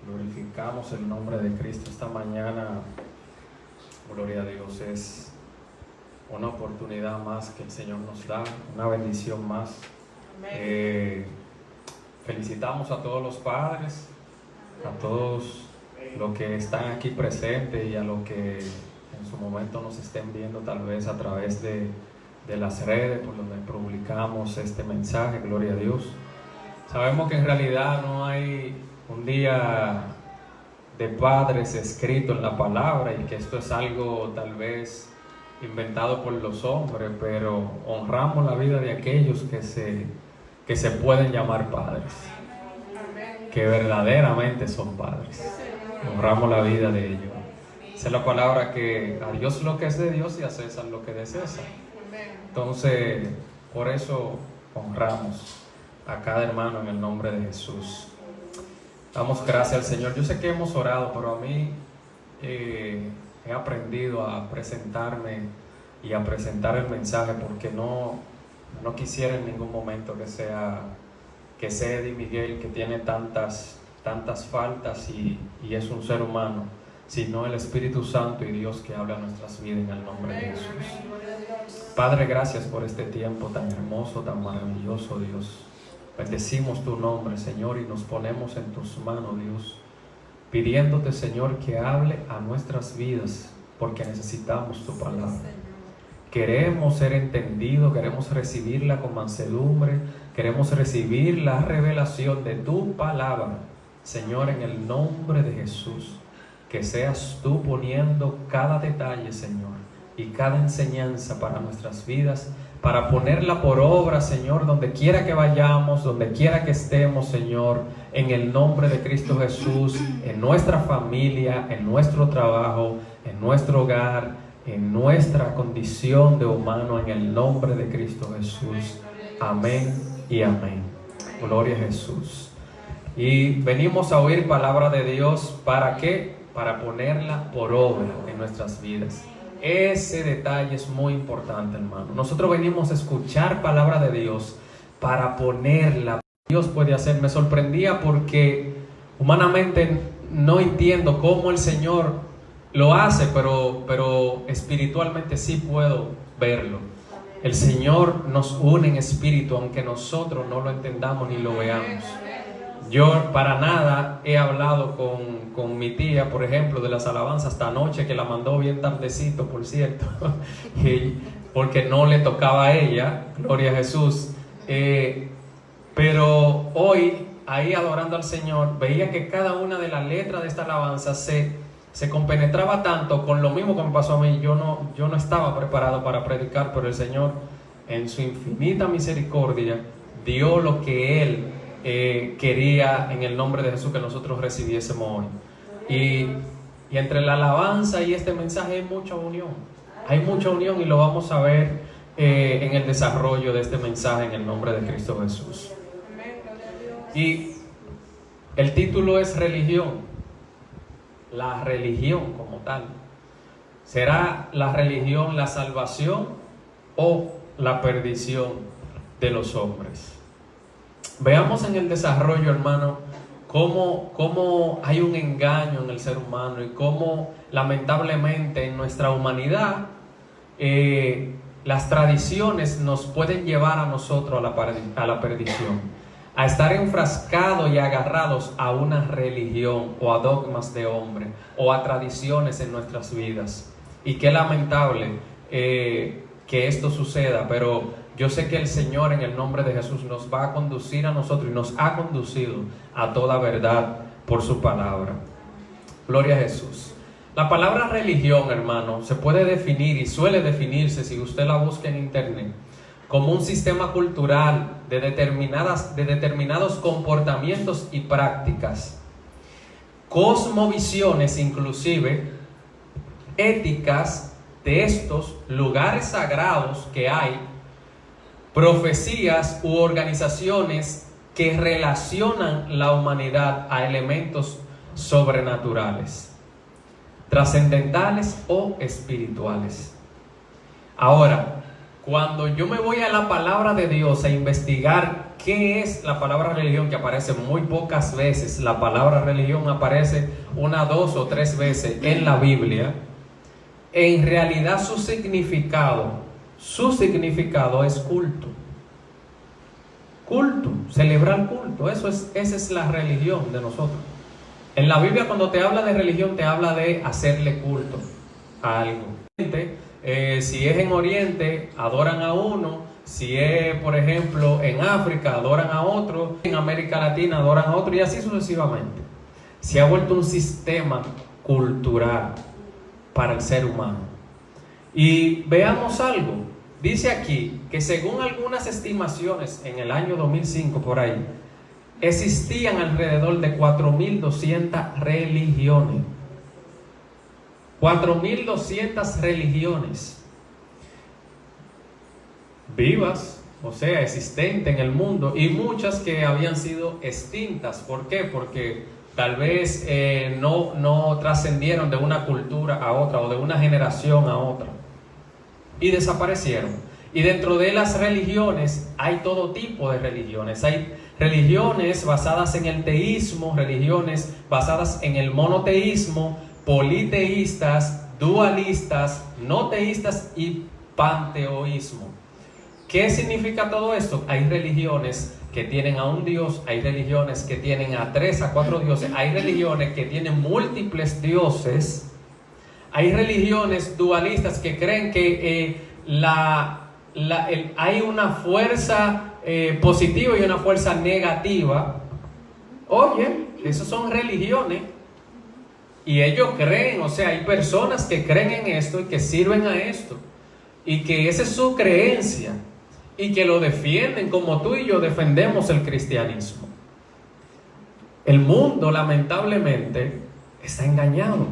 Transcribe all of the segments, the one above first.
Glorificamos el nombre de Cristo esta mañana. Gloria a Dios, es una oportunidad más que el Señor nos da, una bendición más. Felicitamos a todos los padres, a todos los que están aquí presentes y a los que en su momento nos estén viendo tal vez a través de las redes por donde publicamos este mensaje. Gloria a Dios. Sabemos que en realidad no hay un día de padres escrito en la palabra y que esto es algo tal vez inventado por los hombres, pero honramos la vida de aquellos que se pueden llamar padres, que verdaderamente son padres. Honramos la vida de ellos. Esa es la palabra, que a Dios lo que es de Dios y a César lo que es de César. Entonces, por eso honramos a cada hermano en el nombre de Jesús. Damos gracias al Señor. Yo sé que hemos orado, pero a mí he aprendido a presentarme y a presentar el mensaje, porque no quisiera en ningún momento que sea Eddie Miguel, que tiene tantas faltas y es un ser humano, sino el Espíritu Santo y Dios que habla a nuestras vidas en el nombre de Jesús. Padre, gracias por este tiempo tan hermoso, tan maravilloso, Dios. Bendecimos tu nombre, Señor, y nos ponemos en tus manos, Dios, pidiéndote, Señor, que hable a nuestras vidas, porque necesitamos tu palabra. Queremos ser entendidos, queremos recibirla con mansedumbre, queremos recibir la revelación de tu palabra, Señor, en el nombre de Jesús. Que seas tú poniendo cada detalle, Señor, y cada enseñanza para nuestras vidas, para ponerla por obra, Señor, donde quiera que vayamos, donde quiera que estemos, Señor, en el nombre de Cristo Jesús, en nuestra familia, en nuestro trabajo, en nuestro hogar, en nuestra condición de humano, en el nombre de Cristo Jesús. Amén y amén. Gloria a Jesús. Y venimos a oír palabra de Dios. ¿Para qué? Para ponerla por obra en nuestras vidas. Ese detalle es muy importante, hermano. Nosotros venimos a escuchar palabra de Dios para ponerla. Dios puede hacer. Me sorprendía porque humanamente no entiendo cómo el Señor lo hace, pero espiritualmente sí puedo verlo. El Señor nos une en espíritu, aunque nosotros no lo entendamos ni lo veamos. Yo para nada he hablado con mi tía, por ejemplo, de las alabanzas esta noche, que la mandó bien tardecito, por cierto, porque no le tocaba a ella, gloria a Jesús. Pero hoy, ahí adorando al Señor, veía que cada una de las letras de esta alabanza se compenetraba tanto con lo mismo que me pasó a mí. Yo no estaba preparado para predicar, pero el Señor, en su infinita misericordia, dio lo que Él quería en el nombre de Jesús que nosotros recibiésemos hoy. Y entre la alabanza y este mensaje hay mucha unión. Hay mucha unión y lo vamos a ver en el desarrollo de este mensaje en el nombre de Cristo Jesús. Y el título es religión. La religión como tal. ¿Será la religión la salvación o la perdición de los hombres? Veamos en el desarrollo, hermano, cómo hay un engaño en el ser humano y cómo lamentablemente en nuestra humanidad las tradiciones nos pueden llevar a nosotros a la perdición, a estar enfrascados y agarrados a una religión o a dogmas de hombre o a tradiciones en nuestras vidas. Y qué lamentable que esto suceda, pero yo sé que el Señor en el nombre de Jesús nos va a conducir a nosotros y nos ha conducido a toda verdad por su palabra. Gloria a Jesús. La palabra religión, hermano, se puede definir y suele definirse, si usted la busca en internet, como un sistema cultural de determinados comportamientos y prácticas, cosmovisiones inclusive, éticas de estos lugares sagrados que hay, profecías u organizaciones que relacionan la humanidad a elementos sobrenaturales, trascendentales o espirituales. Ahora, cuando yo me voy a la palabra de Dios a investigar ¿qué es la palabra religión? Que aparece muy pocas veces. La palabra religión aparece 1, 2 o 3 veces en la Biblia. En realidad su significado es culto. Culto, celebrar culto, esa es la religión de nosotros. En la Biblia, cuando te habla de religión, te habla de hacerle culto a algo. Si es en Oriente, adoran a uno. Si es, por ejemplo, en África, adoran a otro. En América Latina, adoran a otro, y así sucesivamente. Se ha vuelto un sistema cultural para el ser humano. Y veamos algo. Dice aquí que según algunas estimaciones, en el año 2005 por ahí, existían alrededor de 4.200 religiones. 4.200 religiones vivas, o sea, existentes en el mundo, y muchas que habían sido extintas. ¿Por qué? Porque tal vez no trascendieron de una cultura a otra o de una generación a otra y desaparecieron. Y dentro de las religiones hay todo tipo de religiones. Hay religiones basadas en el teísmo, religiones basadas en el monoteísmo, politeístas, dualistas, no teístas y panteísmo. ¿Qué significa todo esto? Hay religiones que tienen a un Dios, hay religiones que tienen a 3 a 4 dioses, hay religiones que tienen múltiples dioses, hay religiones dualistas que creen que hay una fuerza positiva y una fuerza negativa. Oye, esas son religiones y ellos creen, o sea, hay personas que creen en esto y que sirven a esto y que esa es su creencia y que lo defienden como tú y yo defendemos el cristianismo. El mundo, lamentablemente, está engañado.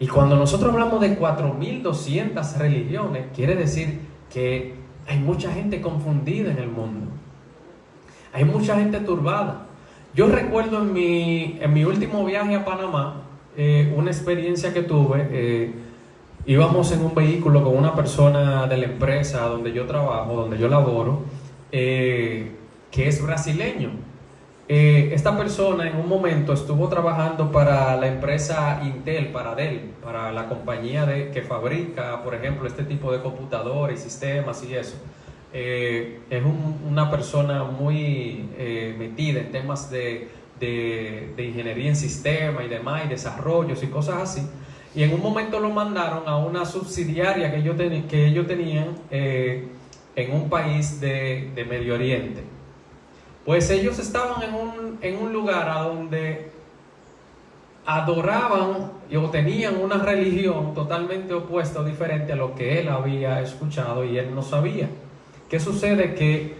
Y cuando nosotros hablamos de 4.200 religiones, quiere decir que hay mucha gente confundida en el mundo. Hay mucha gente turbada. Yo recuerdo en mi último viaje a Panamá, una experiencia que tuve. Íbamos en un vehículo con una persona de la empresa donde yo trabajo, donde yo laboro, que es brasileño. Esta persona en un momento estuvo trabajando para la empresa Intel, para Dell, para la compañía que fabrica, por ejemplo, este tipo de computadores y sistemas y eso. Es una persona muy metida en temas de ingeniería en sistema y demás, y desarrollos y cosas así. Y en un momento lo mandaron a una subsidiaria que ellos tenían en un país de Medio Oriente. Pues ellos estaban en un lugar a donde adoraban o tenían una religión totalmente opuesta o diferente a lo que él había escuchado y él no sabía. ¿Qué sucede? Que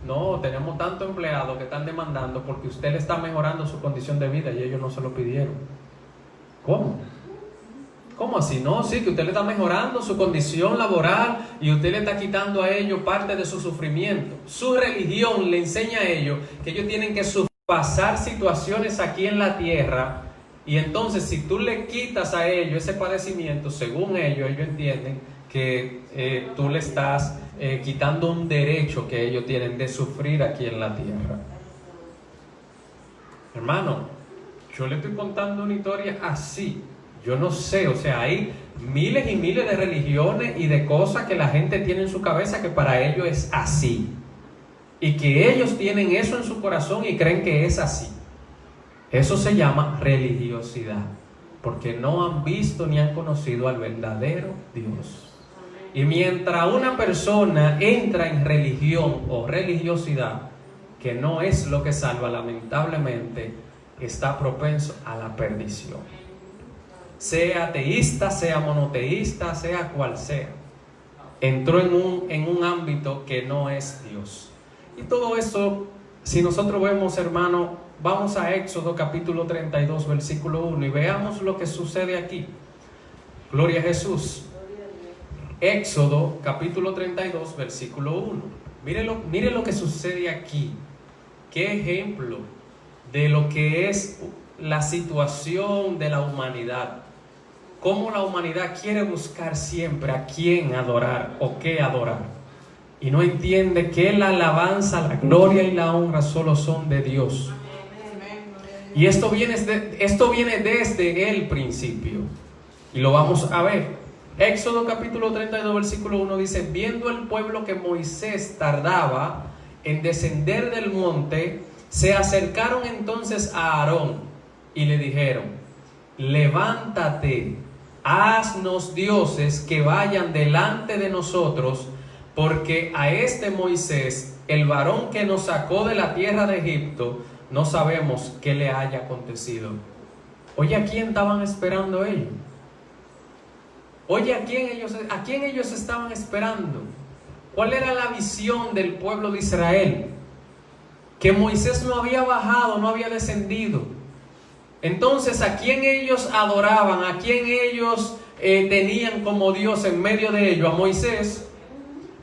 no, tenemos tantos empleados que están demandando porque usted le está mejorando su condición de vida y ellos no se lo pidieron. ¿Cómo? ¿Cómo así? No, sí, que usted le está mejorando su condición laboral y usted le está quitando a ellos parte de su sufrimiento. Su religión le enseña a ellos que ellos tienen que pasar situaciones aquí en la tierra, y entonces si tú le quitas a ellos ese padecimiento, según ellos entienden que tú le estás quitando un derecho que ellos tienen de sufrir aquí en la tierra. Hermano, yo le estoy contando una historia así. Yo no sé, o sea, hay miles y miles de religiones y de cosas que la gente tiene en su cabeza que para ellos es así. Y que ellos tienen eso en su corazón y creen que es así. Eso se llama religiosidad, porque no han visto ni han conocido al verdadero Dios. Y mientras una persona entra en religión o religiosidad, que no es lo que salva, lamentablemente, está propenso a la perdición. Sea ateísta, sea monoteísta, sea cual sea, entró en un ámbito que no es Dios. Y todo eso, si nosotros vemos, hermano, vamos a Éxodo capítulo 32, versículo 1, y veamos lo que sucede aquí. Gloria a Jesús. Éxodo capítulo 32, versículo 1. Mire lo que sucede aquí. Qué ejemplo de lo que es la situación de la humanidad. Cómo la humanidad quiere buscar siempre a quién adorar o qué adorar. y no entiende que la alabanza, la gloria y la honra solo son de Dios. Y esto viene desde el principio, y lo vamos a ver. Éxodo capítulo 32 versículo 1 dice: viendo el pueblo que Moisés tardaba en descender del monte, se acercaron entonces a Aarón y le dijeron: levántate, haznos dioses que vayan delante de nosotros, porque a este Moisés, el varón que nos sacó de la tierra de Egipto, no sabemos qué le haya acontecido. Oye, ¿a quién estaban esperando ellos? Oye, ¿a quién ellos estaban esperando? ¿Cuál era la visión del pueblo de Israel? Que Moisés no había bajado, no había descendido. Entonces, ¿a quién ellos adoraban? ¿A quién ellos tenían como Dios en medio de ellos? A Moisés.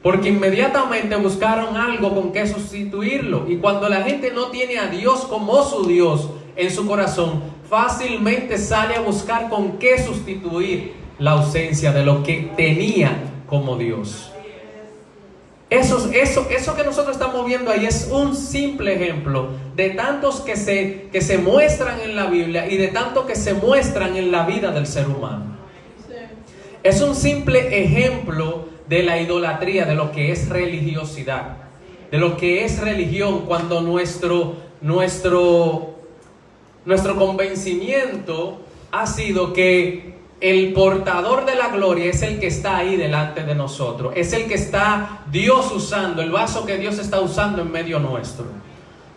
Porque inmediatamente buscaron algo con que sustituirlo. Y cuando la gente no tiene a Dios como su Dios en su corazón, fácilmente sale a buscar con qué sustituir la ausencia de lo que tenía como Dios. Eso que nosotros estamos viendo ahí es un simple ejemplo de tantos que se muestran en la Biblia y de tantos que se muestran en la vida del ser humano. Es un simple ejemplo de la idolatría, de lo que es religiosidad, de lo que es religión, cuando nuestro convencimiento ha sido que el portador de la gloria es el que está ahí delante de nosotros, es el que está Dios usando, el vaso que Dios está usando en medio nuestro.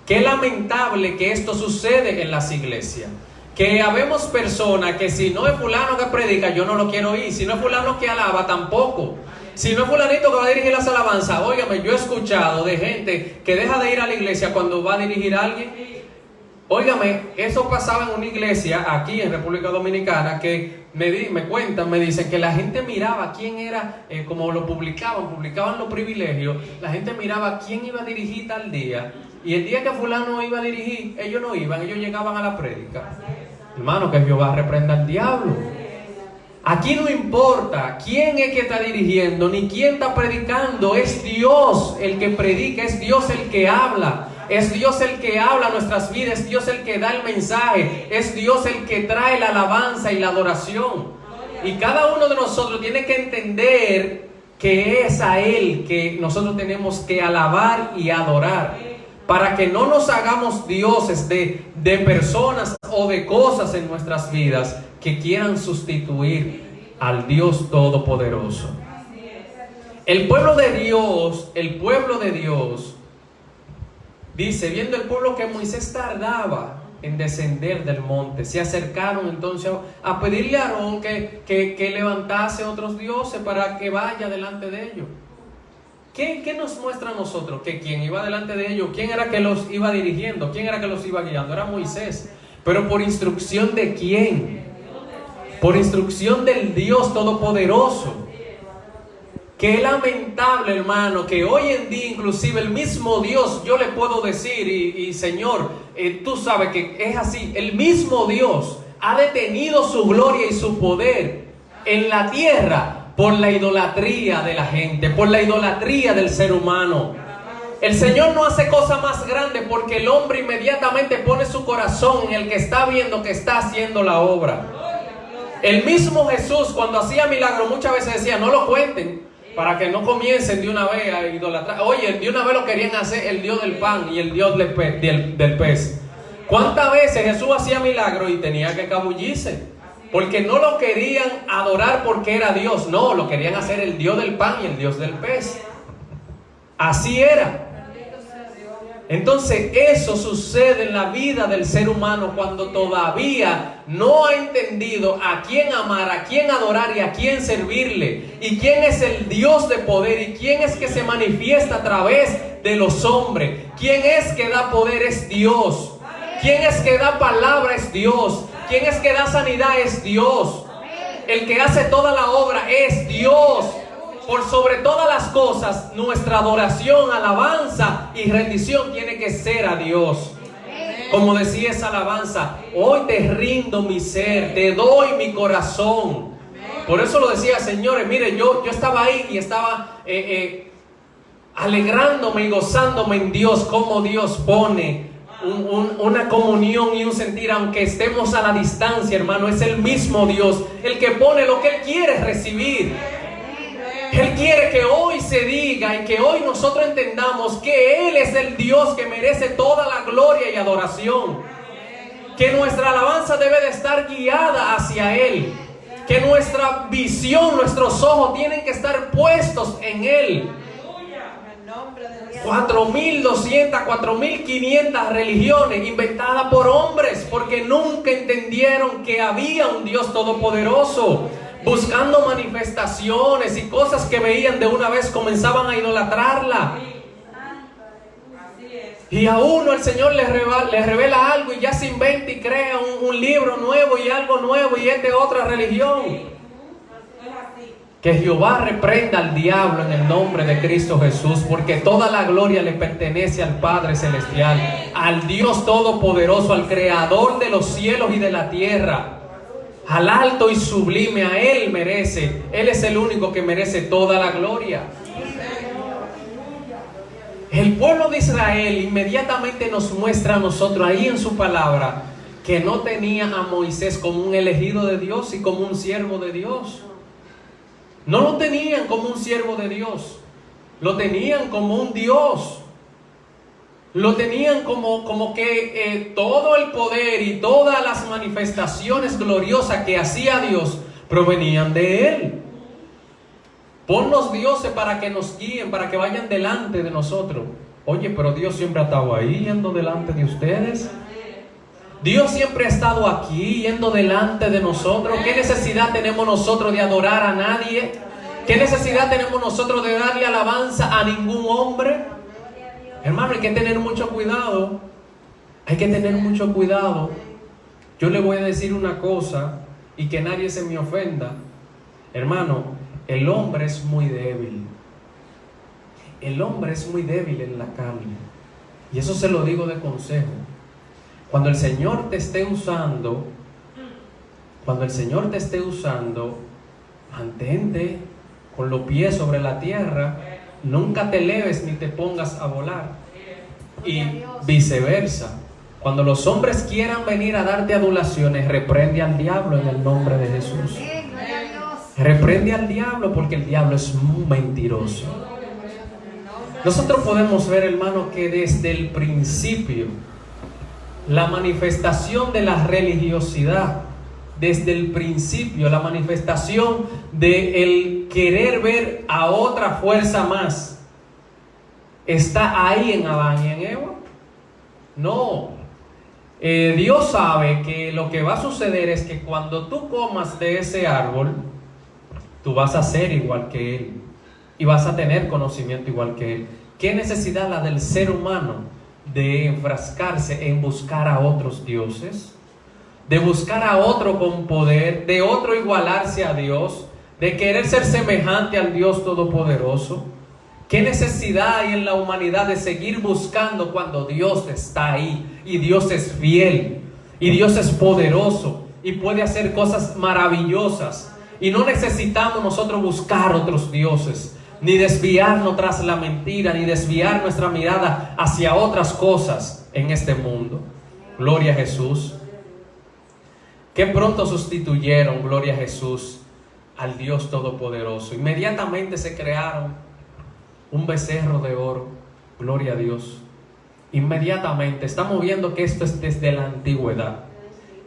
Qué lamentable que esto sucede en las iglesias, que habemos personas que si no es fulano que predica, yo no lo quiero oír, si no es fulano que alaba, tampoco. Si no es fulanito que va a dirigir las alabanzas, óigame, yo he escuchado de gente que deja de ir a la iglesia cuando va a dirigir a alguien. Óigame, eso pasaba en una iglesia aquí en República Dominicana, que me dicen que la gente miraba quién era, como lo publicaban los privilegios, la gente miraba quién iba a dirigir tal día, y el día que fulano iba a dirigir, ellos no iban, ellos llegaban a la prédica. Hermano, que Jehová reprenda al diablo. Aquí no importa quién es que está dirigiendo, ni quién está predicando, es Dios el que predica, es Dios el que habla. Es Dios el que habla a nuestras vidas, es Dios el que da el mensaje, es Dios el que trae la alabanza y la adoración. Y cada uno de nosotros tiene que entender que es a Él que nosotros tenemos que alabar y adorar, para que no nos hagamos dioses de personas o de cosas en nuestras vidas que quieran sustituir al Dios Todopoderoso. El pueblo de Dios, dice, viendo el pueblo que Moisés tardaba en descender del monte, se acercaron entonces a pedirle a Aarón que levantase otros dioses para que vaya delante de ellos. ¿Qué nos muestra a nosotros? Que quien iba delante de ellos, quién era que los iba dirigiendo, quién era que los iba guiando, era Moisés. Pero ¿por instrucción de quién? Por instrucción del Dios Todopoderoso. Qué lamentable, hermano, que hoy en día inclusive el mismo Dios, yo le puedo decir, y Señor, tú sabes que es así, el mismo Dios ha detenido su gloria y su poder en la tierra por la idolatría de la gente, por la idolatría del ser humano. El Señor no hace cosa más grande porque el hombre inmediatamente pone su corazón en el que está viendo que está haciendo la obra. El mismo Jesús, cuando hacía milagros, muchas veces decía, no lo cuenten, para que no comiencen de una vez a idolatrar. Oye, de una vez lo querían hacer el Dios del pan y el Dios del pez. ¿Cuántas veces Jesús hacía milagros y tenía que escabullirse? Porque no lo querían adorar porque era Dios, no, lo querían hacer el Dios del pan y el Dios del pez. Así era. Entonces eso sucede en la vida del ser humano cuando todavía no ha entendido a quién amar, a quién adorar y a quién servirle. Y quién es el Dios de poder y quién es que se manifiesta a través de los hombres. Quién es que da poder es Dios. Quién es que da palabra es Dios. Quién es que da sanidad es Dios. El que hace toda la obra es Dios. Por sobre todas las cosas, nuestra adoración, alabanza y rendición tiene que ser a Dios. Como decía esa alabanza, hoy te rindo mi ser, te doy mi corazón. Por eso lo decía, señores, mire, yo estaba ahí y estaba alegrándome y gozándome en Dios, como Dios pone una comunión y un sentir, aunque estemos a la distancia, hermano. Es el mismo Dios el que pone lo que Él quiere recibir. Él quiere que hoy se diga y que hoy nosotros entendamos que Él es el Dios que merece toda la gloria y adoración, que nuestra alabanza debe de estar guiada hacia Él, que nuestra visión, nuestros ojos tienen que estar puestos en Él. 4.200, 4.500 religiones inventadas por hombres, porque nunca entendieron que había un Dios todopoderoso. Buscando manifestaciones y cosas que veían de una vez, comenzaban a idolatrarla. Y a uno el Señor le revela algo y ya se inventa y crea un libro nuevo y algo nuevo, y es de otra religión. Que Jehová reprenda al diablo en el nombre de Cristo Jesús, porque toda la gloria le pertenece al Padre Celestial, al Dios Todopoderoso, al Creador de los cielos y de la tierra, al alto y sublime. A Él merece, Él es el único que merece toda la gloria. El pueblo de Israel inmediatamente nos muestra a nosotros ahí en su palabra que no tenía a Moisés como un elegido de Dios y como un siervo de Dios. No lo tenían como un siervo de Dios, lo tenían como un Dios. Lo tenían como que todo el poder y todas las manifestaciones gloriosas que hacía Dios provenían de Él. Ponnos dioses para que nos guíen, para que vayan delante de nosotros. Oye, pero Dios siempre ha estado ahí, yendo delante de ustedes. Dios siempre ha estado aquí, yendo delante de nosotros. ¿Qué necesidad tenemos nosotros de adorar a nadie? ¿Qué necesidad tenemos nosotros de darle alabanza a ningún hombre? Hermano, hay que tener mucho cuidado. Hay que tener mucho cuidado. Yo le voy a decir una cosa y que nadie se me ofenda. Hermano, el hombre es muy débil. El hombre es muy débil en la carne. Y eso se lo digo de consejo. Cuando el Señor te esté usando, mantente con los pies sobre la tierra. Nunca te eleves ni te pongas a volar. Y viceversa. Cuando los hombres quieran venir a darte adulaciones, reprende al diablo en el nombre de Jesús. Reprende al diablo, porque el diablo es muy mentiroso. Nosotros podemos ver, hermano, que desde el principio la manifestación de la religiosidad, desde el principio la manifestación de el querer ver a otra fuerza más, está ahí en Adán y en Eva. No, Dios sabe que lo que va a suceder es que cuando tú comas de ese árbol, tú vas a ser igual que Él y vas a tener conocimiento igual que Él. ¿Qué necesidad la del ser humano de enfrascarse en buscar a otros dioses? De buscar a otro con poder, de otro igualarse a Dios, de querer ser semejante al Dios Todopoderoso. ¿Qué necesidad hay en la humanidad de seguir buscando cuando Dios está ahí? Y Dios es fiel, y Dios es poderoso, y puede hacer cosas maravillosas. Y no necesitamos nosotros buscar otros dioses, ni desviarnos tras la mentira, ni desviar nuestra mirada hacia otras cosas en este mundo. Gloria a Jesús. Que pronto sustituyeron, gloria a Jesús, al Dios Todopoderoso. Inmediatamente se crearon un becerro de oro. Gloria a Dios. Inmediatamente. Estamos viendo que esto es desde la antigüedad.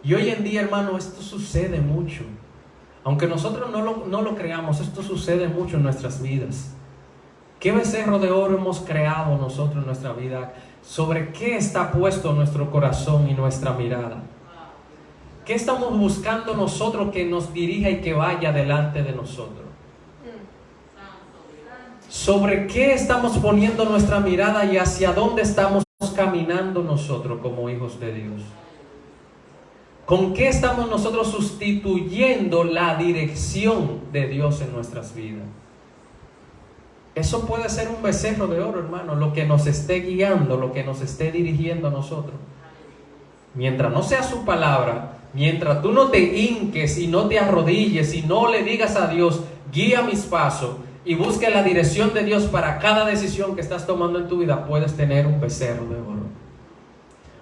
Y hoy en día, hermano, esto sucede mucho. Aunque nosotros no lo creamos, esto sucede mucho en nuestras vidas. ¿Qué becerro de oro hemos creado nosotros en nuestra vida? ¿Sobre qué está puesto nuestro corazón y nuestra mirada? ¿Qué estamos buscando nosotros que nos dirija y que vaya delante de nosotros? ¿Sobre qué estamos poniendo nuestra mirada y hacia dónde estamos caminando nosotros como hijos de Dios? ¿Con qué estamos nosotros sustituyendo la dirección de Dios en nuestras vidas? Eso puede ser un becerro de oro, hermano, lo que nos esté guiando, lo que nos esté dirigiendo a nosotros. Mientras no sea su palabra, mientras tú no te hinques y no te arrodilles y no le digas a Dios, guía mis pasos, y busque la dirección de Dios para cada decisión que estás tomando en tu vida, puedes tener un becerro de oro.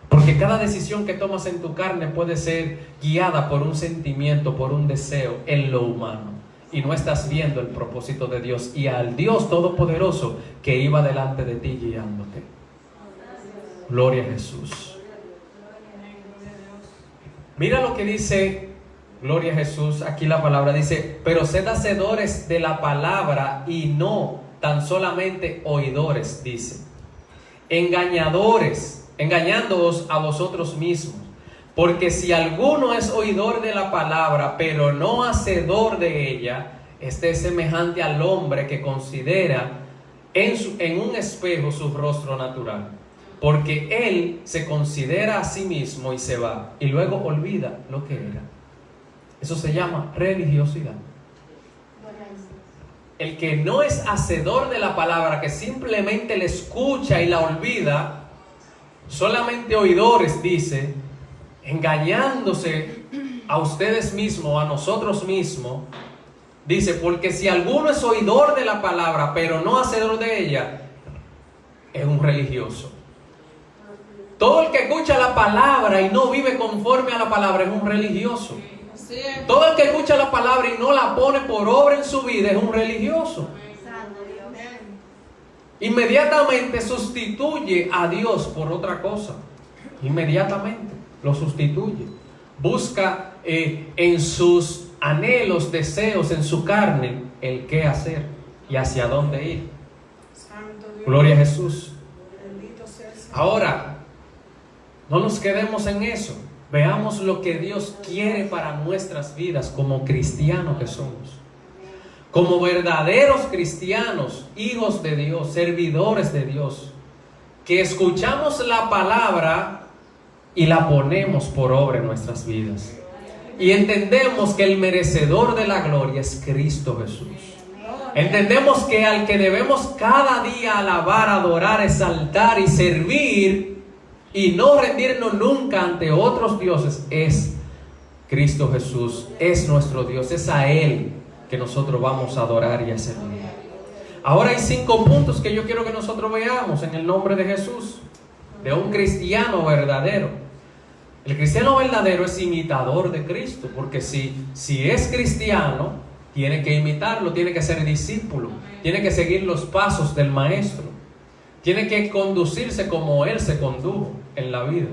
Porque cada decisión que tomas en tu carne puede ser guiada por un sentimiento, por un deseo en lo humano. Y no estás viendo el propósito de Dios y al Dios Todopoderoso que iba delante de ti guiándote. Gloria a Jesús. Mira lo que dice, gloria a Jesús, aquí la palabra dice: pero sed hacedores de la palabra y no tan solamente oidores, dice. Engañándoos a vosotros mismos. Porque si alguno es oidor de la palabra, pero no hacedor de ella, este es semejante al hombre que considera en un espejo su rostro natural. Porque él se considera a sí mismo y se va, y luego olvida lo que era. Eso se llama religiosidad. El que no es hacedor de la palabra, que simplemente la escucha y la olvida, solamente oidores, dice, engañándose a ustedes mismos, a nosotros mismos, dice, porque si alguno es oidor de la palabra, pero no hacedor de ella, es un religioso. Todo el que escucha la palabra y no vive conforme a la palabra es un religioso. Todo el que escucha la palabra y no la pone por obra en su vida es un religioso. Inmediatamente sustituye a Dios por otra cosa. Inmediatamente lo sustituye. Busca en sus anhelos, deseos, en su carne, el qué hacer y hacia dónde ir. Gloria a Jesús. Ahora, no nos quedemos en eso. Veamos lo que Dios quiere para nuestras vidas como cristianos que somos. Como verdaderos cristianos, hijos de Dios, servidores de Dios, que escuchamos la palabra y la ponemos por obra en nuestras vidas. Y entendemos que el merecedor de la gloria es Cristo Jesús. Entendemos que al que debemos cada día alabar, adorar, exaltar y servir y no rendirnos nunca ante otros dioses es Cristo Jesús, es nuestro Dios, es a Él que nosotros vamos a adorar y a servir. Ahora hay 5 puntos que yo quiero que nosotros veamos en el nombre de Jesús, de un cristiano verdadero. El cristiano verdadero es imitador de Cristo, porque si es cristiano, tiene que imitarlo, tiene que ser discípulo, tiene que seguir los pasos del maestro, tiene que conducirse como Él se condujo en la vida.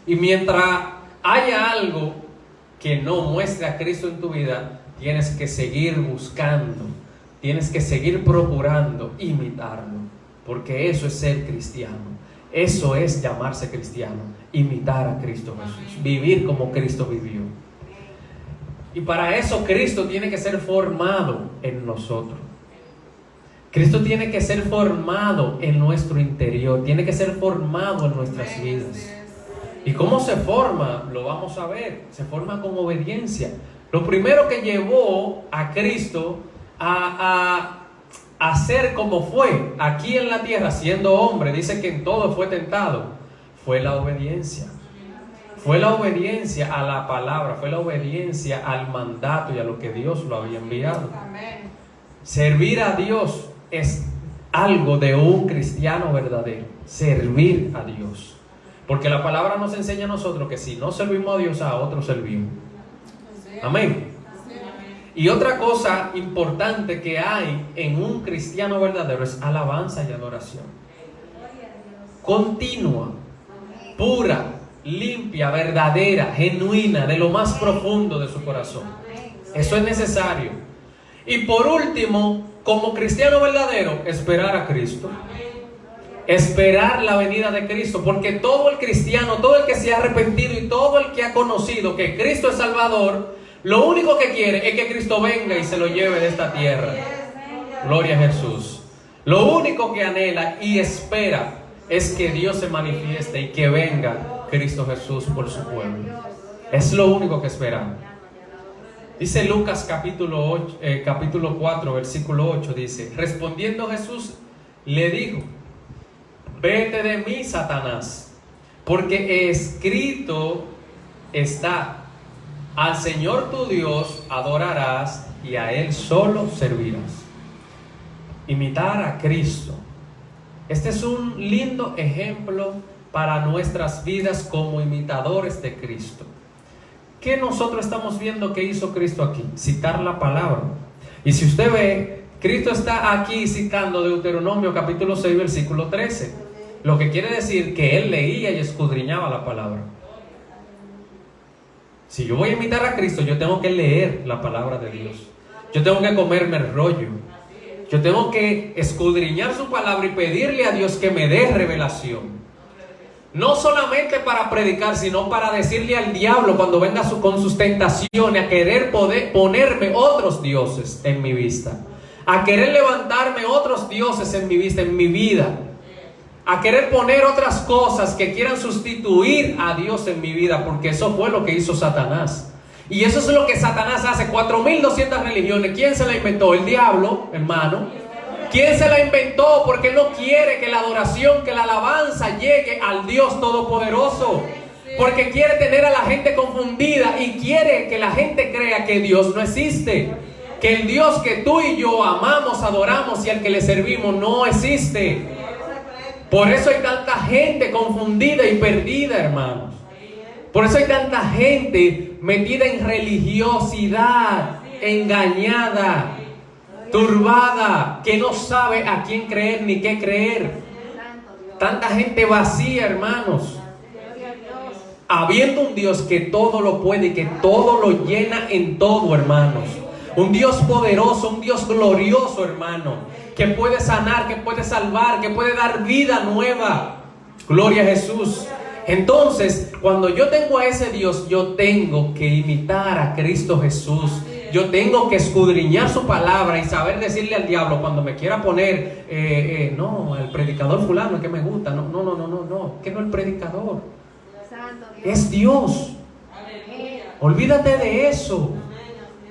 Y mientras haya algo que no muestre a Cristo en tu vida, tienes que seguir buscando, tienes que seguir procurando imitarlo, porque eso es ser cristiano, eso es llamarse cristiano, imitar a Cristo Jesús, vivir como Cristo vivió. Y para eso Cristo tiene que ser formado en nosotros. Cristo tiene que ser formado en nuestro interior, tiene que ser formado en nuestras vidas. ¿Y cómo se forma? Lo vamos a ver. Se forma con obediencia. Lo primero que llevó a Cristo a ser como fue aquí en la tierra, siendo hombre, dice que en todo fue tentado, fue la obediencia. Fue la obediencia a la palabra, fue la obediencia al mandato y a lo que Dios lo había enviado. Servir a Dios es algo de un cristiano verdadero, servir a Dios. Porque la palabra nos enseña a nosotros que si no servimos a Dios, a otros servimos. Amén. Y otra cosa importante que hay en un cristiano verdadero es alabanza y adoración. Continua, pura, limpia, verdadera, genuina, de lo más profundo de su corazón. Eso es necesario. Y por último, como cristiano verdadero, esperar a Cristo. Esperar la venida de Cristo, porque todo el cristiano, todo el que se ha arrepentido y todo el que ha conocido que Cristo es Salvador, lo único que quiere es que Cristo venga y se lo lleve de esta tierra. Gloria a Jesús. Lo único que anhela y espera es que Dios se manifieste y que venga Cristo Jesús por su pueblo. Es lo único que esperamos. Dice Lucas capítulo 4, versículo 8, dice: respondiendo Jesús le dijo: vete de mí, Satanás, porque escrito está: al Señor tu Dios adorarás y a Él solo servirás. imitar a Cristo. Este es un lindo ejemplo para nuestras vidas como imitadores de Cristo. ¿Qué nosotros estamos viendo que hizo Cristo aquí? Citar la palabra. Y si usted ve, Cristo está aquí citando Deuteronomio capítulo 6 versículo 13, lo que quiere decir que Él leía y escudriñaba la palabra. Si yo voy a imitar a Cristo, yo tengo que leer la palabra de Dios. Yo tengo que comerme el rollo. Yo tengo que escudriñar su palabra y pedirle a Dios que me dé revelación. No solamente para predicar, sino para decirle al diablo cuando venga con sus tentaciones a querer ponerme otros dioses en mi vista, a querer levantarme otros dioses en mi vista, en mi vida, a querer poner otras cosas que quieran sustituir a Dios en mi vida, porque eso fue lo que hizo Satanás. Y eso es lo que Satanás hace. 4.200 religiones. ¿Quién se la inventó? El diablo, hermano. ¿Quién se la inventó? Porque no quiere que la adoración, que la alabanza llegue al Dios Todopoderoso. Porque quiere tener a la gente confundida y quiere que la gente crea que Dios no existe. Que el Dios que tú y yo amamos, adoramos y al que le servimos no existe. Por eso hay tanta gente confundida y perdida, hermanos. Por eso hay tanta gente metida en religiosidad, engañada, turbada, que no sabe a quién creer ni qué creer. Tanta gente vacía, hermanos. Habiendo un Dios que todo lo puede y que todo lo llena en todo, hermanos. Un Dios poderoso, un Dios glorioso, hermano, que puede sanar, que puede salvar, que puede dar vida nueva. Gloria a Jesús. Entonces, cuando yo tengo a ese Dios, yo tengo que imitar a Cristo Jesús. Yo tengo que escudriñar su palabra y saber decirle al diablo cuando me quiera poner, no, el predicador fulano que me gusta. No, que no el predicador. Es Dios. Olvídate de eso.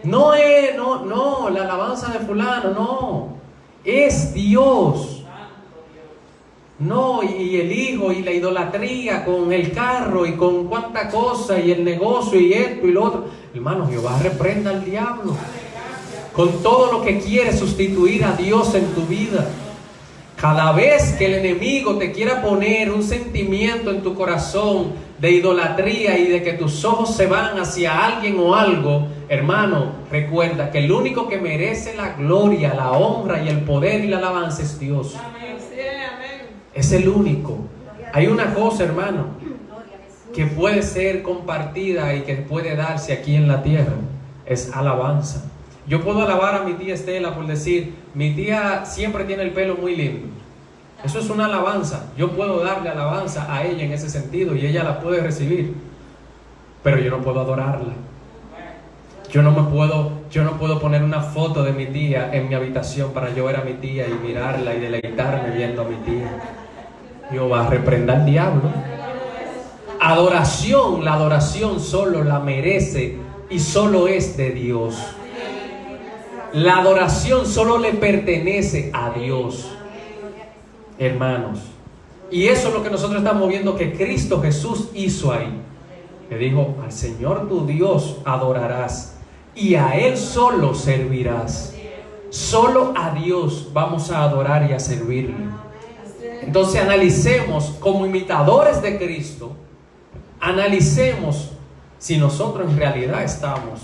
No, la alabanza de fulano, no. Es Dios. No, y el hijo y la idolatría con el carro y con cuánta cosa y el negocio y esto y lo otro. Hermano, Jehová reprenda al diablo con todo lo que quiere sustituir a Dios en tu vida. Cada vez que el enemigo te quiera poner un sentimiento en tu corazón de idolatría y de que tus ojos se van hacia alguien o algo, hermano, recuerda que el único que merece la gloria, la honra y el poder y la alabanza es Dios. Es el único. Hay una cosa, hermano, que puede ser compartida y que puede darse aquí en la tierra. Es alabanza. Yo puedo alabar a mi tía Estela por decir, mi tía siempre tiene el pelo muy lindo. Eso es una alabanza. Yo puedo darle alabanza a ella en ese sentido y ella la puede recibir. Pero yo no puedo adorarla. Yo no puedo poner una foto de mi tía en mi habitación para yo ver a mi tía y mirarla y deleitarme viendo a mi tía. Jehová reprenda al diablo. Adoración, la adoración solo la merece y solo es de Dios. La adoración solo le pertenece a Dios, hermanos. Y eso es lo que nosotros estamos viendo que Cristo Jesús hizo ahí. Le dijo, al Señor tu Dios adorarás y a Él solo servirás. Solo a Dios vamos a adorar y a servirle. Entonces analicemos como imitadores de Cristo, analicemos si nosotros en realidad estamos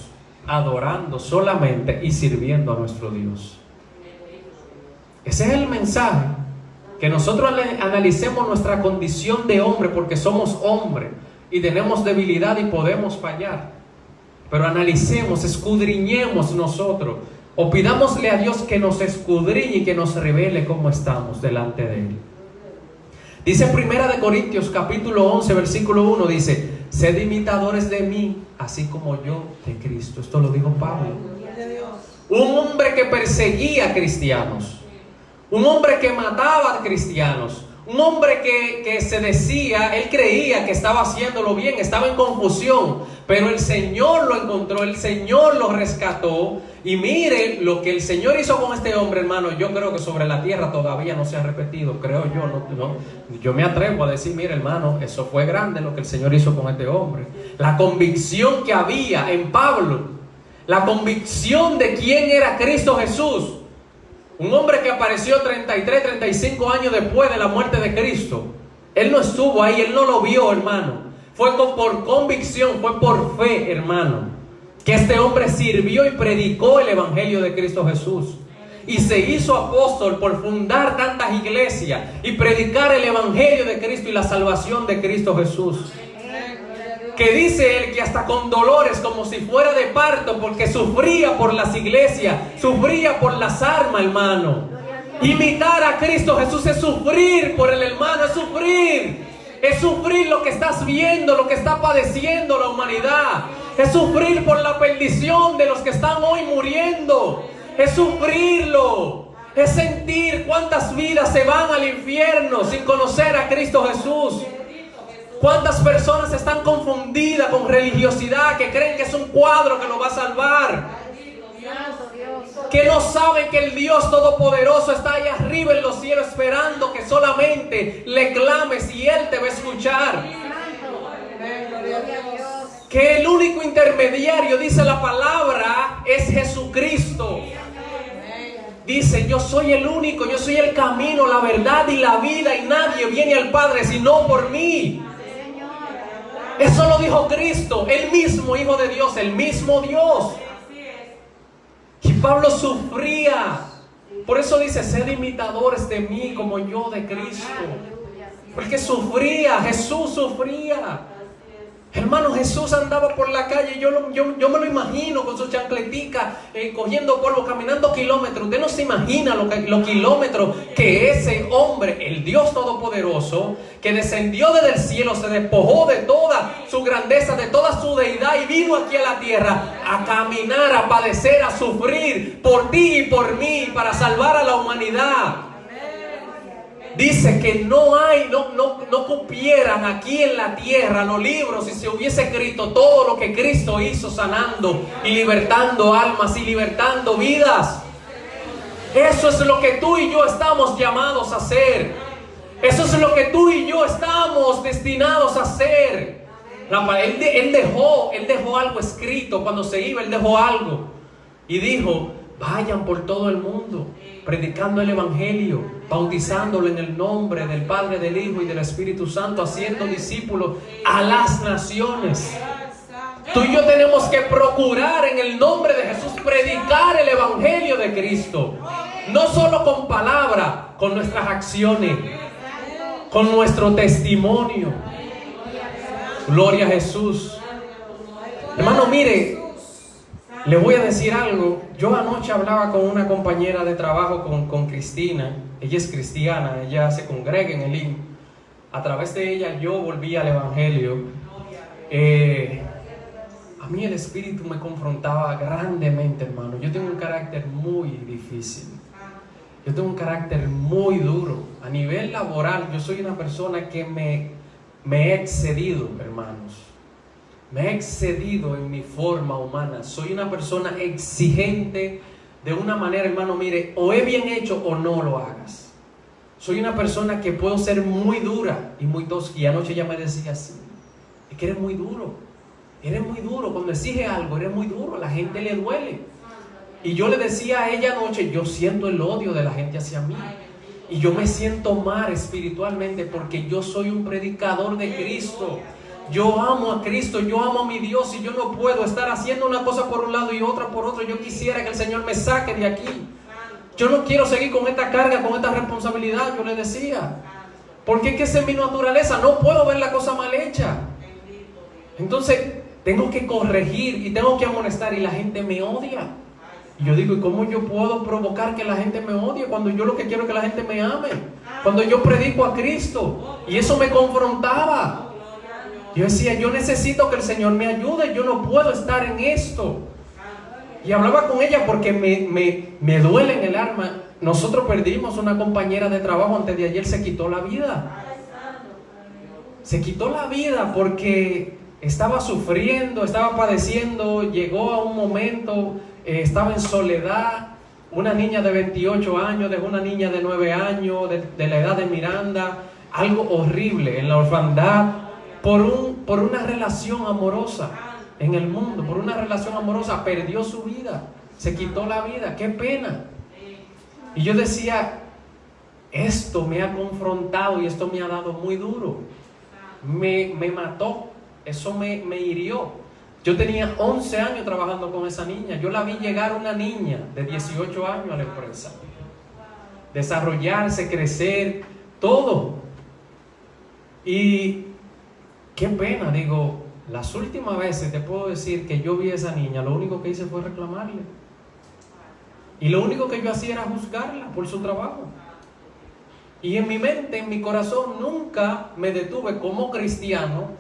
adorando solamente y sirviendo a nuestro Dios. Ese es el mensaje, que nosotros analicemos nuestra condición de hombre, porque somos hombres y tenemos debilidad y podemos fallar. Pero analicemos, escudriñemos nosotros, o pidámosle a Dios que nos escudriñe y que nos revele cómo estamos delante de Él. Dice 1 Corintios capítulo 11 versículo 1, dice, sed imitadores de mí, así como yo de Cristo. Esto lo dijo Pablo. Un hombre que perseguía a cristianos, un hombre que mataba a cristianos, un hombre que se decía, él creía que estaba haciéndolo bien, estaba en confusión, pero el Señor lo encontró, el Señor lo rescató. Y mire lo que el Señor hizo con este hombre, hermano. Yo creo que sobre la tierra todavía no se ha repetido, creo yo. Yo me atrevo a decir, mire, hermano, eso fue grande lo que el Señor hizo con este hombre. La convicción que había en Pablo, la convicción de quién era Cristo Jesús. Un hombre que apareció 33, 35 años después de la muerte de Cristo. Él no estuvo ahí, él no lo vio, hermano. Fue por convicción, fue por fe, hermano, que este hombre sirvió y predicó el Evangelio de Cristo Jesús. Y se hizo apóstol por fundar tantas iglesias y predicar el Evangelio de Cristo y la salvación de Cristo Jesús. Que dice él que hasta con dolores, como si fuera de parto, porque sufría por las iglesias, sufría por las armas, hermano. Imitar a Cristo Jesús es sufrir por el hermano, es sufrir lo que estás viendo, lo que está padeciendo la humanidad. Es sufrir por la perdición de los que están hoy muriendo. Es sufrirlo, es sentir cuántas vidas se van al infierno sin conocer a Cristo Jesús. Cuántas personas están confundidas con religiosidad, que creen que es un cuadro que los va a salvar, que no saben que el Dios Todopoderoso está ahí arriba en los cielos esperando que solamente le clames y Él te va a escuchar. Que el único intermediario, dice la palabra, es Jesucristo. Dice, yo soy el único, yo soy el camino, la verdad y la vida, y nadie viene al Padre sino por mí. Eso lo dijo Cristo, el mismo Hijo de Dios, el mismo Dios. Y Pablo sufría. Por eso dice, sed imitadores de mí como yo de Cristo. Porque sufría, Jesús sufría. Hermano, Jesús andaba por la calle, yo me lo imagino con su chancletica, cogiendo polvo, caminando kilómetros. Usted no se imagina los kilómetros que ese hombre, el Dios Todopoderoso, que descendió desde el cielo, se despojó de toda su grandeza, de toda su deidad, y vino aquí a la tierra a caminar, a padecer, a sufrir por ti y por mí, para salvar a la humanidad. Dice que no cupieran aquí en la tierra los libros si se hubiese escrito todo lo que Cristo hizo, sanando y libertando almas y libertando vidas. Eso es lo que tú y yo estamos llamados a hacer. Eso es lo que tú y yo estamos destinados a hacer. Él dejó algo escrito. Cuando se iba, Él dejó algo y dijo: vayan por todo el mundo, predicando el Evangelio, bautizándolo en el nombre del Padre, del Hijo y del Espíritu Santo, haciendo discípulos a las naciones. Tú y yo tenemos que procurar en el nombre de Jesús predicar el Evangelio de Cristo. No solo con palabra, con nuestras acciones, con nuestro testimonio. Gloria a Jesús. Hermano, mire, le voy a decir algo. Yo anoche hablaba con una compañera de trabajo, con Cristina. Ella es cristiana, ella se congrega en el IN. A través de ella yo volví al Evangelio. A mí el Espíritu me confrontaba grandemente, hermano. Yo tengo un carácter muy difícil. Yo tengo un carácter muy duro. A nivel laboral, yo soy una persona que me he excedido, hermanos. Me he excedido en mi forma humana. Soy una persona exigente de una manera, hermano, mire, o es bien hecho o no lo hagas. Soy una persona que puedo ser muy dura y muy tosca. Y anoche ella me decía así: es que eres muy duro. Eres muy duro. Cuando exige algo, eres muy duro. A la gente le duele. Y yo le decía a ella anoche: yo siento el odio de la gente hacia mí. Y yo me siento mal espiritualmente porque yo soy un predicador de Cristo. Yo amo a Cristo, yo amo a mi Dios, y yo no puedo estar haciendo una cosa por un lado y otra por otro. Yo quisiera que el Señor me saque de aquí. Yo no quiero seguir con esta carga, con esta responsabilidad, yo le decía. Porque es que esa es mi naturaleza, no puedo ver la cosa mal hecha. Entonces, tengo que corregir y tengo que amonestar, y la gente me odia. Y yo digo: ¿y cómo yo puedo provocar que la gente me odie cuando yo lo que quiero es que la gente me ame? Cuando yo predico a Cristo. Y eso me confrontaba. Yo decía: yo necesito que el Señor me ayude, yo no puedo estar en esto. Y hablaba con ella porque me duele en el alma. Nosotros perdimos una compañera de trabajo antes de ayer, se quitó la vida. Se quitó la vida porque estaba sufriendo, estaba padeciendo, llegó a un momento, estaba en soledad. Una niña de 28 años, dejó una niña de 9 años, de la edad de Miranda. Algo horrible en la orfandad. Por una relación amorosa en el mundo, por una relación amorosa, perdió su vida, se quitó la vida. ¡Qué pena! Y yo decía, esto me ha confrontado y esto me ha dado muy duro. Me mató, eso me hirió. Yo tenía 11 años trabajando con esa niña. Yo la vi llegar una niña de 18 años a la empresa. Desarrollarse, crecer, todo. Y qué pena, digo, las últimas veces te puedo decir que yo vi a esa niña, lo único que hice fue reclamarle. Y lo único que yo hacía era juzgarla por su trabajo. Y en mi mente, en mi corazón, nunca me detuve como cristiano.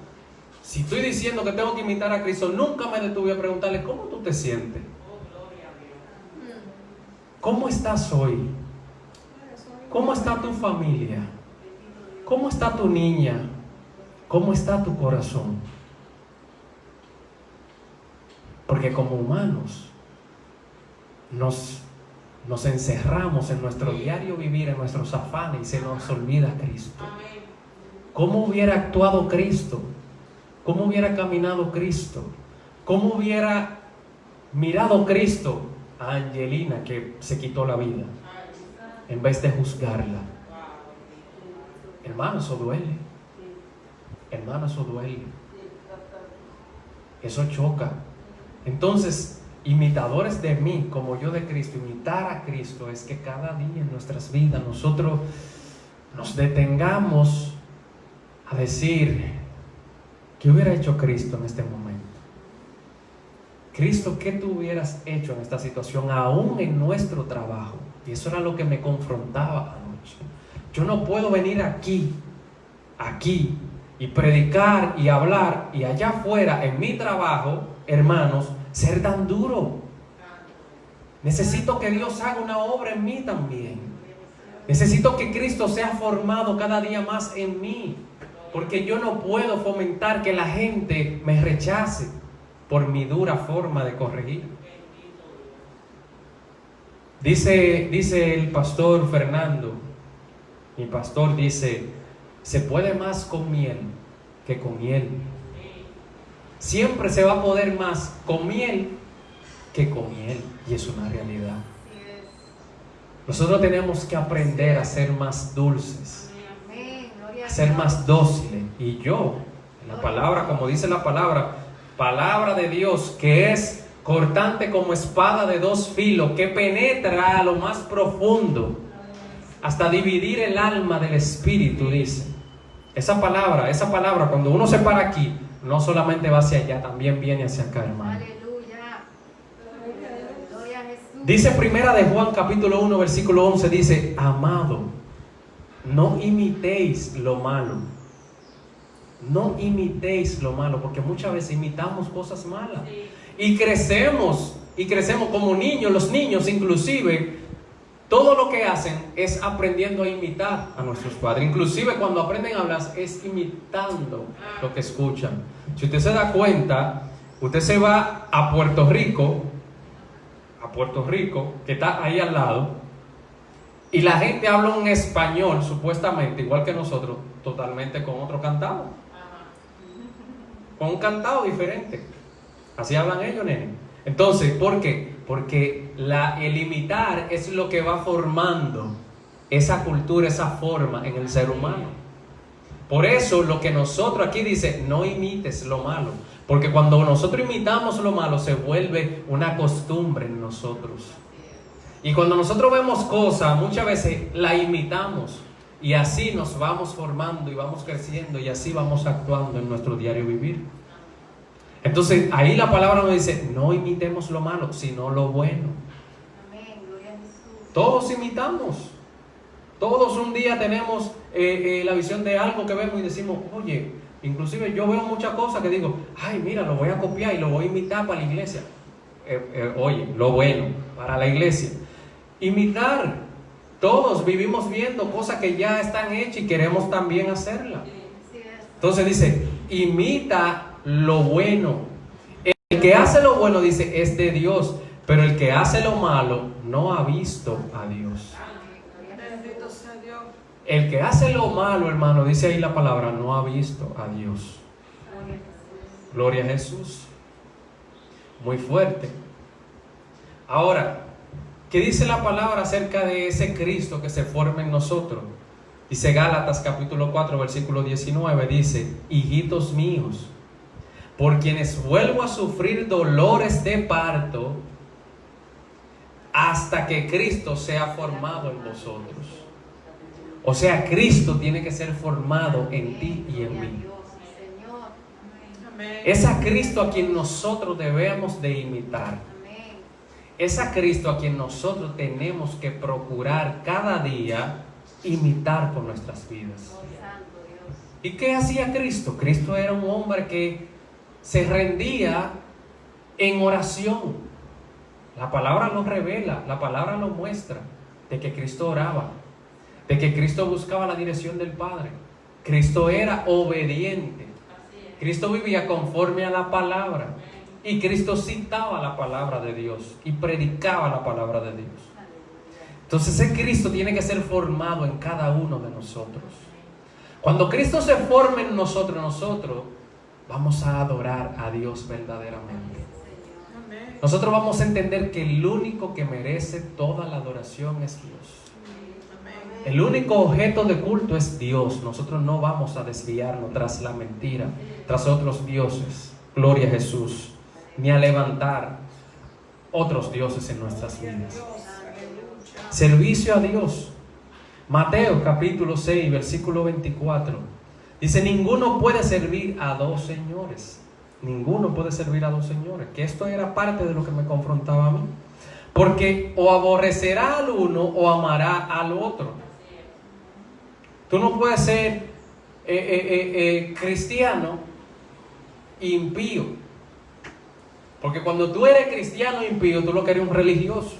Si estoy diciendo que tengo que imitar a Cristo, nunca me detuve a preguntarle, ¿cómo tú te sientes? ¿Cómo estás hoy? ¿Cómo está tu familia? ¿Cómo está tu niña? ¿Cómo está tu corazón? Porque como humanos nos encerramos en nuestro diario vivir, en nuestros afanes, y se nos olvida Cristo. ¿Cómo hubiera actuado Cristo? ¿Cómo hubiera caminado Cristo? ¿Cómo hubiera mirado Cristo a Angelina que se quitó la vida en vez de juzgarla? Hermano, eso duele. Hermano, eso duele. Eso choca. Entonces, imitadores de mí, como yo de Cristo, imitar a Cristo es que cada día en nuestras vidas nosotros nos detengamos a decir, ¿qué hubiera hecho Cristo en este momento? Cristo, ¿qué tú hubieras hecho en esta situación, aún en nuestro trabajo? Y eso era lo que me confrontaba anoche. Yo no puedo venir aquí, y predicar y hablar, y allá afuera, en mi trabajo, hermanos, ser tan duro. Necesito que Dios haga una obra en mí también. Necesito que Cristo sea formado cada día más en mí, porque yo no puedo fomentar que la gente me rechace por mi dura forma de corregir. Dice el pastor Fernando, mi pastor, dice, se puede más con miel que con hiel. Siempre se va a poder más con miel que con miel, y es una realidad. Nosotros tenemos que aprender a ser más dulces, a ser más dóciles. Y yo, la palabra, como dice la palabra de Dios, que es cortante como espada de dos filos, que penetra a lo más profundo, hasta dividir el alma del espíritu, dice. Esa palabra, cuando uno se para aquí, no solamente va hacia allá, también viene hacia acá, hermano. Aleluya. Gloria a Jesús. Dice Primera de Juan capítulo 1 versículo 11, dice, amado, no imitéis lo malo. No imitéis lo malo, porque muchas veces imitamos cosas malas. Y crecemos como niños. Los niños inclusive, todo lo que hacen es aprendiendo a imitar a nuestros padres. Inclusive cuando aprenden a hablar es imitando lo que escuchan. Si usted se da cuenta, usted se va a Puerto Rico, que está ahí al lado, y la gente habla un español supuestamente igual que nosotros, totalmente con otro cantado, con un cantado diferente. Así hablan ellos, nene. Entonces, ¿por qué? Porque el imitar es lo que va formando esa cultura, esa forma en el ser humano. Por eso lo que nosotros aquí dice, no imites lo malo. Porque cuando nosotros imitamos lo malo, se vuelve una costumbre en nosotros. Y cuando nosotros vemos cosas, muchas veces la imitamos. Y así nos vamos formando y vamos creciendo y así vamos actuando en nuestro diario vivir. Entonces ahí la palabra nos dice, no imitemos lo malo, sino lo bueno. Amén, gloria a Jesús. Todos imitamos. Todos un día tenemos la visión de algo que vemos y decimos, oye, inclusive yo veo muchas cosas que digo, ay, mira, lo voy a copiar y lo voy a imitar para la iglesia. Oye, lo bueno para la iglesia. Imitar. Todos vivimos viendo cosas que ya están hechas y queremos también hacerlas. Entonces dice, imita lo bueno. El que hace lo bueno, dice, es de Dios, pero el que hace lo malo no ha visto a Dios. El que hace lo malo, hermano, dice ahí la palabra, no ha visto a Dios. Gloria a Jesús. Muy fuerte. Ahora, ¿Qué dice la palabra acerca de ese Cristo que se forma en nosotros? Dice Gálatas capítulo 4, versículo 19, dice: hijitos míos, por quienes vuelvo a sufrir dolores de parto, hasta que Cristo sea formado en vosotros. O sea, Cristo tiene que ser formado en ti y en mí. Es a Cristo a quien nosotros debemos de imitar. Es a Cristo a quien nosotros tenemos que procurar cada día imitar con nuestras vidas. ¿Y qué hacía Cristo? Cristo era un hombre que se rendía en oración. La palabra lo revela, la palabra lo muestra, de que Cristo oraba, de que Cristo buscaba la dirección del Padre. Cristo era obediente. Cristo vivía conforme a la palabra. Y Cristo citaba la palabra de Dios y predicaba la palabra de Dios. Entonces ese Cristo tiene que ser formado en cada uno de nosotros. Cuando Cristo se forme en nosotros, vamos a adorar a Dios verdaderamente. Nosotros vamos a entender que el único que merece toda la adoración es Dios. El único objeto de culto es Dios. Nosotros no vamos a desviarnos tras la mentira, tras otros dioses. Gloria a Jesús. Ni a levantar otros dioses en nuestras vidas. Servicio a Dios. Mateo capítulo 6, versículo 24. Dice: ninguno puede servir a dos señores. Ninguno puede servir a dos señores. Que esto era parte de lo que me confrontaba a mí. Porque o aborrecerá al uno o amará al otro. Tú no puedes ser cristiano impío. Porque cuando tú eres cristiano impío, tú lo que eres un religioso.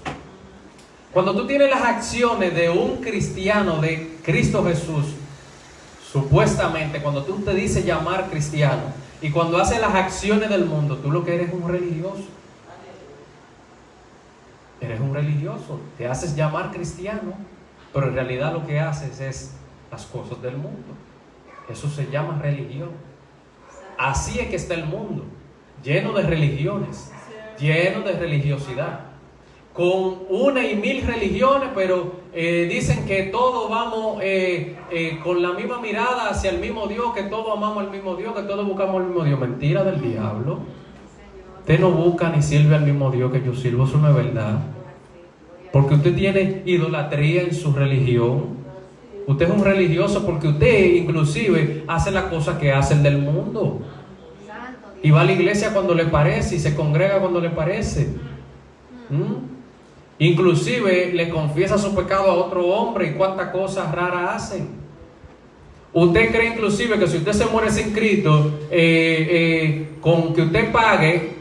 Cuando tú tienes las acciones de un cristiano de Cristo Jesús, supuestamente, cuando tú te dices llamar cristiano, y cuando haces las acciones del mundo, tú lo que eres un religioso. Eres un religioso, te haces llamar cristiano, pero en realidad lo que haces es las cosas del mundo. Eso se llama religión. Así es que está el mundo, lleno de religiones, lleno de religiosidad, con una y mil religiones, pero dicen que todos vamos con la misma mirada hacia el mismo Dios, que todos amamos al mismo Dios, que todos buscamos al mismo Dios. Mentira del diablo. Usted no busca ni sirve al mismo Dios que yo sirvo, eso no es verdad. Porque usted tiene idolatría en su religión. Usted es un religioso porque usted inclusive hace las cosas que hace el del mundo. Y va a la iglesia cuando le parece y se congrega cuando le parece. Inclusive le confiesa su pecado a otro hombre y cuántas cosas raras hacen. Usted cree inclusive que si usted se muere sin Cristo, con que usted pague,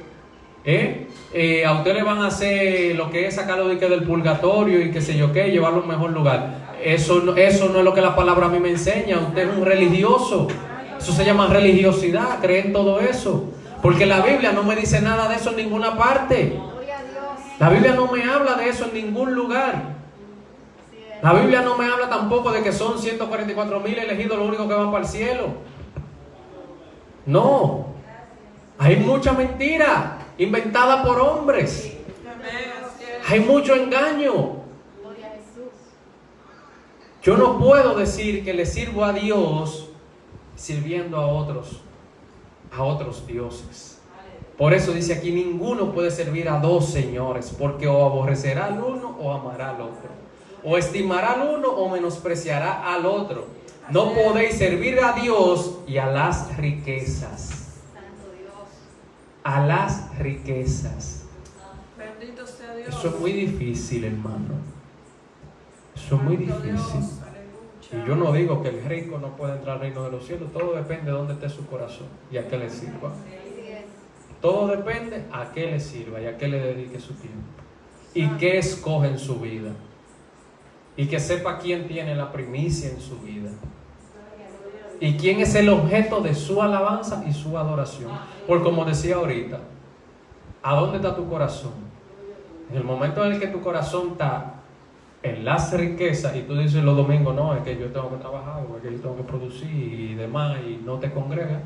a usted le van a hacer lo que es sacarlo del purgatorio y qué sé yo qué, llevarlo a un mejor lugar. Eso no es lo que la palabra a mí me enseña. Usted es un religioso. Eso se llama religiosidad, creer en todo eso. Porque la Biblia no me dice nada de eso en ninguna parte. La Biblia no me habla de eso en ningún lugar. La Biblia no me habla tampoco de que son 144,000 elegidos los únicos que van para el cielo. No. Hay mucha mentira inventada por hombres. Hay mucho engaño. Yo no puedo decir que le sirvo a Dios sirviendo a otros dioses. Por eso dice aquí: ninguno puede servir a dos señores, porque o aborrecerá al uno o amará al otro, o estimará al uno o menospreciará al otro. No podéis servir a Dios y a las riquezas. A las riquezas. Bendito sea Dios. Eso es muy difícil, hermano. Eso es muy difícil. Y yo no digo que el rico no pueda entrar al reino de los cielos. Todo depende de dónde esté su corazón y a qué le sirva. Todo depende a qué le sirva y a qué le dedique su tiempo. Y qué escoge en su vida. Y que sepa quién tiene la primicia en su vida. Y quién es el objeto de su alabanza y su adoración. Porque como decía ahorita, ¿a dónde está tu corazón? En el momento en el que tu corazón está en las riquezas y tú dices los domingos: no, es que yo tengo que trabajar, o es que yo tengo que producir y demás, y no te congregas.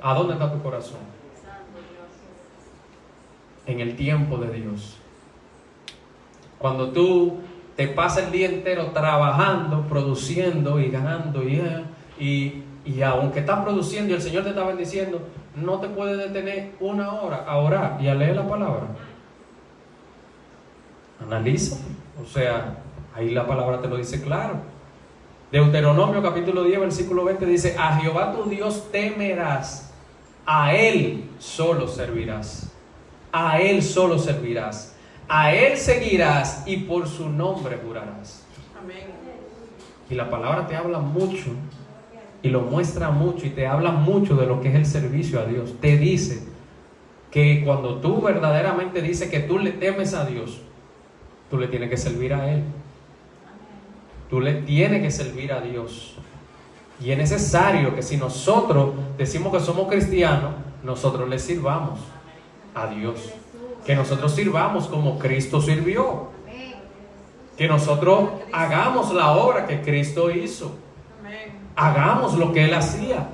¿A dónde está tu corazón? En el tiempo de Dios. Cuando tú te pasas el día entero trabajando, produciendo y ganando y aunque estás produciendo y el Señor te está bendiciendo, no te puedes detener una hora a orar y a leer la palabra. Analiza. O sea, ahí la palabra te lo dice claro. Deuteronomio capítulo 10 versículo 20 dice: a Jehová tu Dios temerás, a Él solo servirás, a Él solo servirás, a Él seguirás y por su nombre jurarás. Amén. Y la palabra te habla mucho y lo muestra mucho y te habla mucho de lo que es el servicio a Dios. Te dice que cuando tú verdaderamente dices que tú le temes a Dios, tú le tienes que servir a Él. Tú le tienes que servir a Dios. Y es necesario que si nosotros decimos que somos cristianos, nosotros le sirvamos a Dios. Que nosotros sirvamos como Cristo sirvió. Que nosotros hagamos la obra que Cristo hizo. Hagamos lo que Él hacía.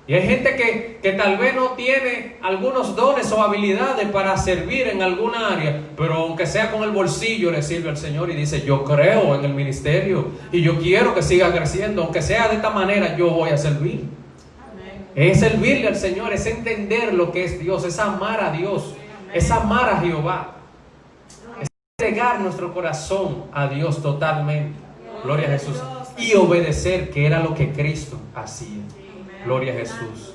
Y hay gente que tal vez no tiene algunos dones o habilidades para servir en alguna área, pero aunque sea con el bolsillo le sirve al Señor y dice: yo creo en el ministerio y yo quiero que siga creciendo, aunque sea de esta manera yo voy a servir. Amén. Es servirle al Señor, es entender lo que es Dios, es amar a Dios. Amén. Es amar a Jehová, es entregar nuestro corazón a Dios totalmente. Gloria a Jesús. Y obedecer, que era lo que Cristo hacía. Gloria a Jesús.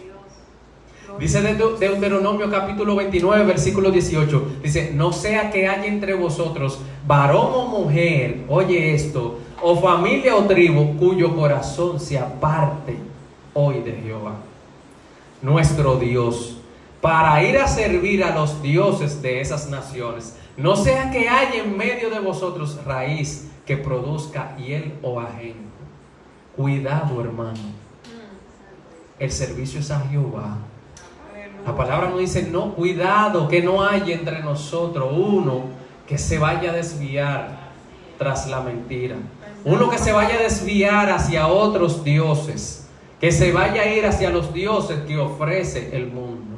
Dice Deuteronomio capítulo 29 versículo 18, dice: no sea que haya entre vosotros varón o mujer, oye esto, o familia o tribu, cuyo corazón se aparte hoy de Jehová nuestro Dios, para ir a servir a los dioses de esas naciones. No sea que haya en medio de vosotros raíz que produzca hiel o ajenjo. Cuidado, hermano. El servicio es a Jehová. La palabra nos dice: no, cuidado, que no haya entre nosotros uno que se vaya a desviar tras la mentira, uno que se vaya a desviar hacia otros dioses, que se vaya a ir hacia los dioses que ofrece el mundo,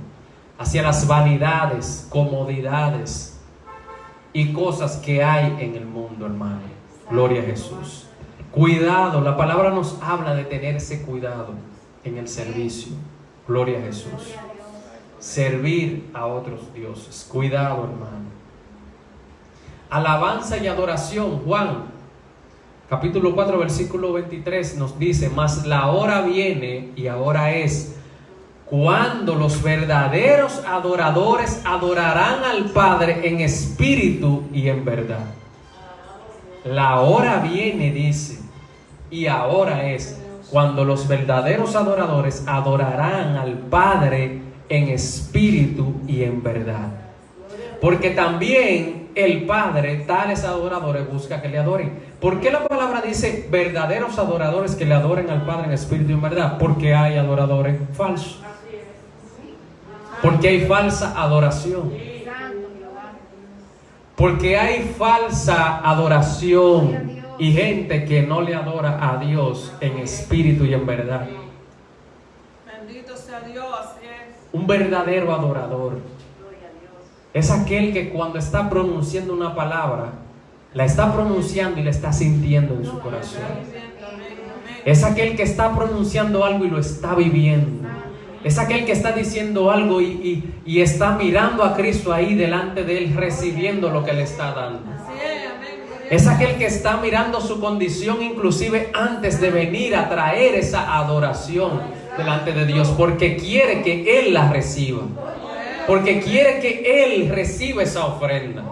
hacia las vanidades, comodidades y cosas que hay en el mundo, hermano. Gloria a Jesús. Cuidado, la palabra nos habla de tener ese cuidado en el servicio. Gloria a Jesús. Servir a otros dioses. Cuidado, hermano. Alabanza y adoración. Juan capítulo 4 versículo 23 nos dice: mas la hora viene y ahora es, cuando los verdaderos adoradores adorarán al Padre en espíritu y en verdad. La hora viene, dice, y ahora es, cuando los verdaderos adoradores adorarán al Padre en espíritu y en verdad. Porque también el Padre, tales adoradores, busca que le adoren. ¿Por qué la palabra dice verdaderos adoradores que le adoren al Padre en espíritu y en verdad? Porque hay adoradores falsos. Porque hay falsa adoración. Porque hay falsa adoración y gente que no le adora a Dios en espíritu y en verdad. Bendito sea Dios, así es. Un verdadero adorador es aquel que cuando está pronunciando una palabra, la está pronunciando y la está sintiendo en su corazón. Es aquel que está pronunciando algo y lo está viviendo. Es aquel que está diciendo algo y está mirando a Cristo ahí delante de él, recibiendo lo que le está dando. Es aquel que está mirando su condición inclusive antes de venir a traer esa adoración delante de Dios, porque quiere que Él la reciba, porque quiere que Él reciba esa ofrenda,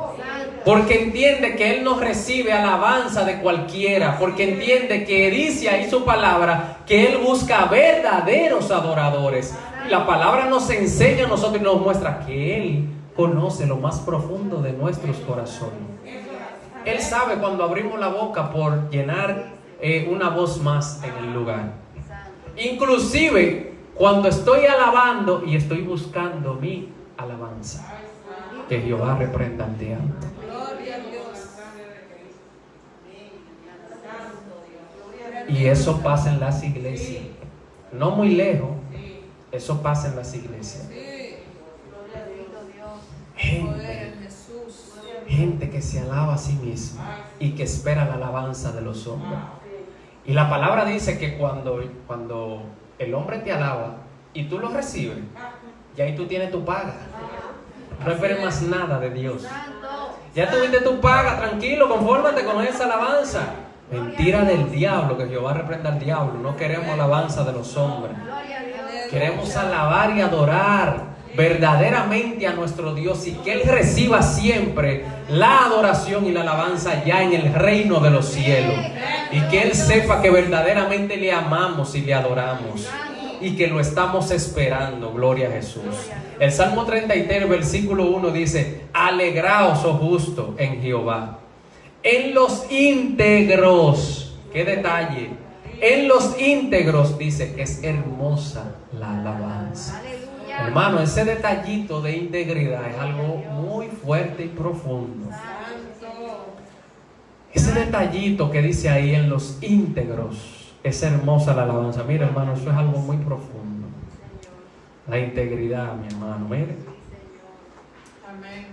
porque entiende que Él no recibe alabanza de cualquiera, porque entiende que dice ahí su palabra que Él busca verdaderos adoradores. Y la palabra nos enseña a nosotros y nos muestra que Él conoce lo más profundo de nuestros corazones. Él sabe cuando abrimos la boca por llenar una voz más en el lugar. Inclusive cuando estoy alabando y estoy buscando mi alabanza. Que Jehová reprenda al diablo. Y eso pasa en las iglesias. No muy lejos. Eso pasa en las iglesias. Gente que que se alaba a sí mismo y que espera la alabanza de los hombres. Y la palabra dice que cuando el hombre te alaba y tú lo recibes, y ahí tú tienes tu paga. No esperes más nada de Dios. Ya tuviste tu paga, tranquilo, confórmate con esa alabanza. Mentira del diablo, que Jehová reprenda al diablo. No queremos alabanza de los hombres. Queremos alabar y adorar verdaderamente a nuestro Dios y que Él reciba siempre la adoración y la alabanza ya en el reino de los cielos. Y que Él sepa que verdaderamente le amamos y le adoramos. Y que lo estamos esperando. Gloria a Jesús. El Salmo 33, versículo 1 dice: alegraos, oh justo, en Jehová. En los íntegros, qué detalle. En los íntegros, dice, es hermosa la alabanza. Hermano, ese detallito de integridad es algo muy fuerte y profundo. Ese detallito que dice ahí, en los íntegros, es hermosa la alabanza. Mira, hermano, eso es algo muy profundo. La integridad, mi hermano, mire.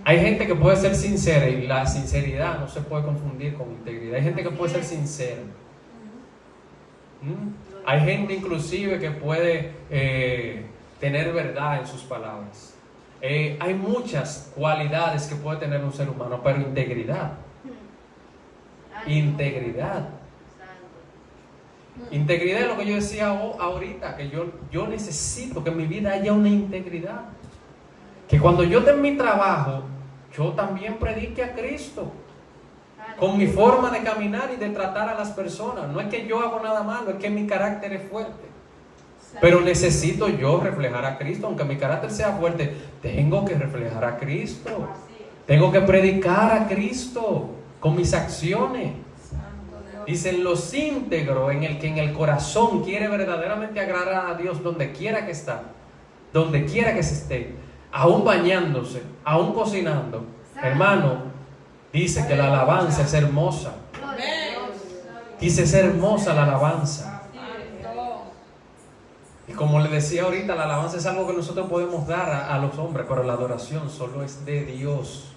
Hay gente que puede ser sincera y la sinceridad no se puede confundir con integridad. Hay gente que puede ser sincera. Hay gente inclusive que puede tener verdad en sus palabras. Hay muchas cualidades que puede tener un ser humano, pero integridad. Integridad. Integridad es lo que yo decía ahorita, que yo necesito que en mi vida haya una integridad. Que cuando yo esté en mi trabajo, yo también predique a Cristo. Con mi forma de caminar y de tratar a las personas. No es que yo hago nada malo, es que mi carácter es fuerte. Pero necesito yo reflejar a Cristo. Aunque mi carácter sea fuerte, tengo que reflejar a Cristo. Tengo que predicar a Cristo con mis acciones. Dicen los íntegros, en el que en el corazón quiere verdaderamente agradar a Dios donde quiera que está, donde quiera que se esté, aún bañándose, aún cocinando. Hermano, dice que la alabanza es hermosa. Dice, es hermosa la alabanza. Y como le decía ahorita, la alabanza es algo que nosotros podemos dar a los hombres, pero la adoración solo es de Dios.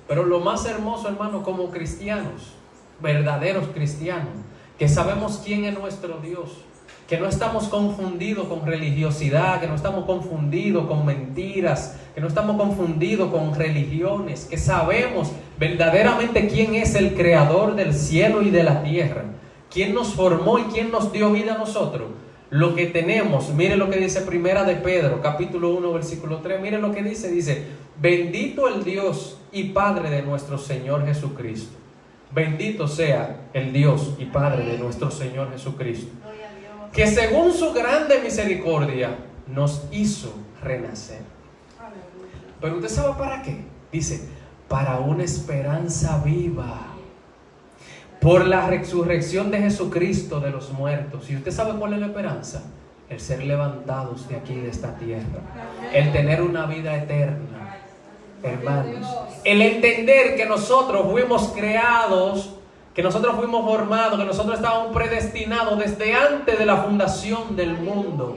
Pero lo más hermoso, hermano, como cristianos, verdaderos cristianos, que sabemos quién es nuestro Dios, que no estamos confundidos con religiosidad, que no estamos confundidos con mentiras, que no estamos confundidos con religiones, que sabemos verdaderamente quién es el creador del cielo y de la tierra, quién nos formó y quién nos dio vida a nosotros. Lo que tenemos, mire lo que dice Primera de Pedro, capítulo 1, versículo 3, mire lo que dice, bendito el Dios y Padre de nuestro Señor Jesucristo. Bendito sea el Dios y Padre de nuestro Señor Jesucristo, que según su grande misericordia nos hizo renacer. Pero usted sabe para qué. Dice, para una esperanza viva, por la resurrección de Jesucristo de los muertos. ¿Y usted sabe cuál es la esperanza? El ser levantados de aquí, de esta tierra, el tener una vida eterna. Hermanos, el entender que nosotros fuimos creados, que nosotros fuimos formados, que nosotros estábamos predestinados desde antes de la fundación del mundo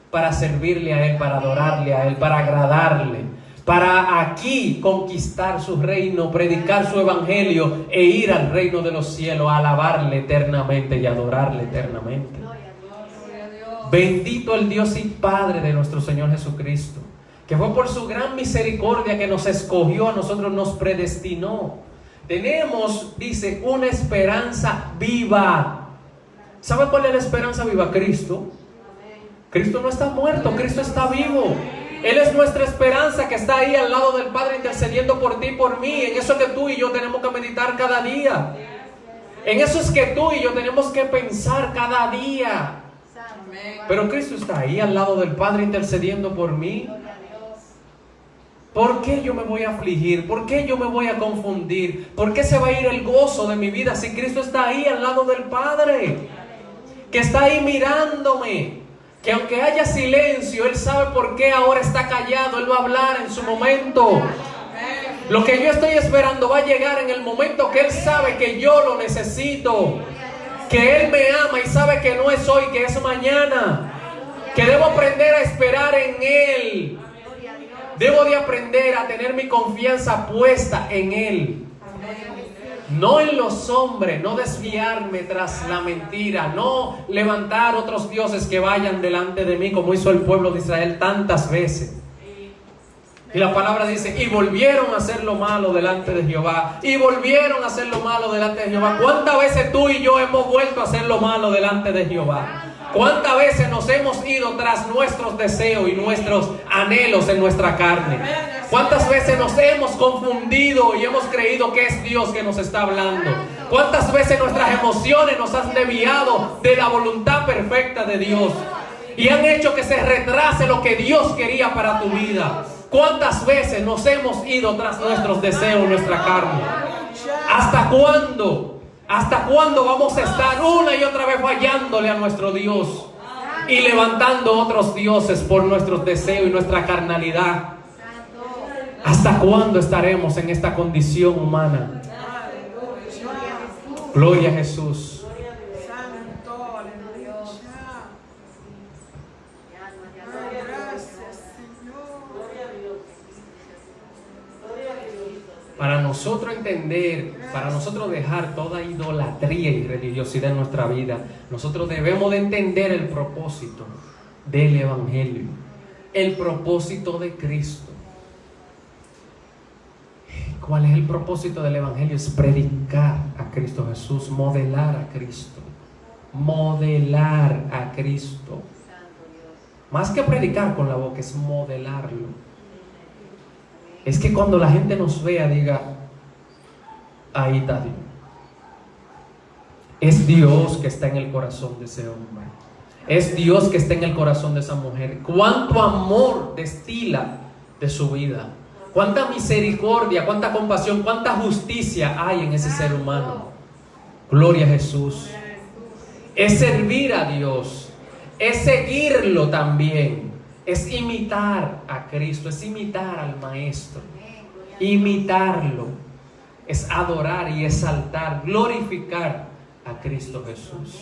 para servirle a Él, para adorarle a Él, para agradarle, para aquí conquistar su reino, predicar su evangelio e ir al reino de los cielos, a alabarle eternamente y adorarle eternamente. Bendito el Dios y Padre de nuestro Señor Jesucristo, que fue por su gran misericordia que nos escogió, a nosotros nos predestinó. Tenemos, dice, una esperanza viva. ¿Sabe cuál es la esperanza viva? Cristo. Cristo no está muerto, Cristo está vivo. Él es nuestra esperanza que está ahí al lado del Padre intercediendo por ti y por mí. En eso es que tú y yo tenemos que meditar cada día. En eso es que tú y yo tenemos que pensar cada día. Pero Cristo está ahí al lado del Padre intercediendo por mí. ¿Por qué yo me voy a afligir? ¿Por qué yo me voy a confundir? ¿Por qué se va a ir el gozo de mi vida si Cristo está ahí al lado del Padre? Que está ahí mirándome. Que aunque haya silencio, Él sabe por qué ahora está callado. Él va a hablar en su momento. Lo que yo estoy esperando va a llegar en el momento que Él sabe que yo lo necesito. Que Él me ama y sabe que no es hoy, que es mañana. Que debo aprender a esperar en Él. Debo de aprender a tener mi confianza puesta en Él. No en los hombres, no desviarme tras la mentira, no levantar otros dioses que vayan delante de mí como hizo el pueblo de Israel tantas veces. Y la palabra dice, y volvieron a hacer lo malo delante de Jehová, y volvieron a hacer lo malo delante de Jehová. ¿Cuántas veces tú y yo hemos vuelto a hacer lo malo delante de Jehová? ¿Cuántas veces nos hemos ido tras nuestros deseos y nuestros anhelos en nuestra carne? ¿Cuántas veces nos hemos confundido y hemos creído que es Dios que nos está hablando? ¿Cuántas veces nuestras emociones nos han desviado de la voluntad perfecta de Dios y han hecho que se retrase lo que Dios quería para tu vida? ¿Cuántas veces nos hemos ido tras nuestros deseos, nuestra carne? ¿Hasta cuándo? ¿Hasta cuándo vamos a estar una y otra vez fallándole a nuestro Dios y levantando otros dioses por nuestros deseos y nuestra carnalidad? ¿Hasta cuándo estaremos en esta condición humana? Gloria a Jesús. Para nosotros entender, para nosotros dejar toda idolatría y religiosidad en nuestra vida, nosotros debemos de entender el propósito del Evangelio, el propósito de Cristo. ¿Cuál es el propósito del Evangelio? Es predicar a Cristo Jesús, modelar a Cristo. Modelar a Cristo. Más que predicar con la boca, es modelarlo. Es que cuando la gente nos vea, diga, ahí está Dios. Es Dios que está en el corazón de ese hombre. Es Dios que está en el corazón de esa mujer. Cuánto amor destila de su vida. Cuánta misericordia, cuánta compasión, cuánta justicia hay en ese ser humano. Gloria a Jesús. Es servir a Dios. Es seguirlo también. Es imitar a Cristo, es imitar al Maestro, imitarlo, es adorar y exaltar, glorificar a Cristo Jesús.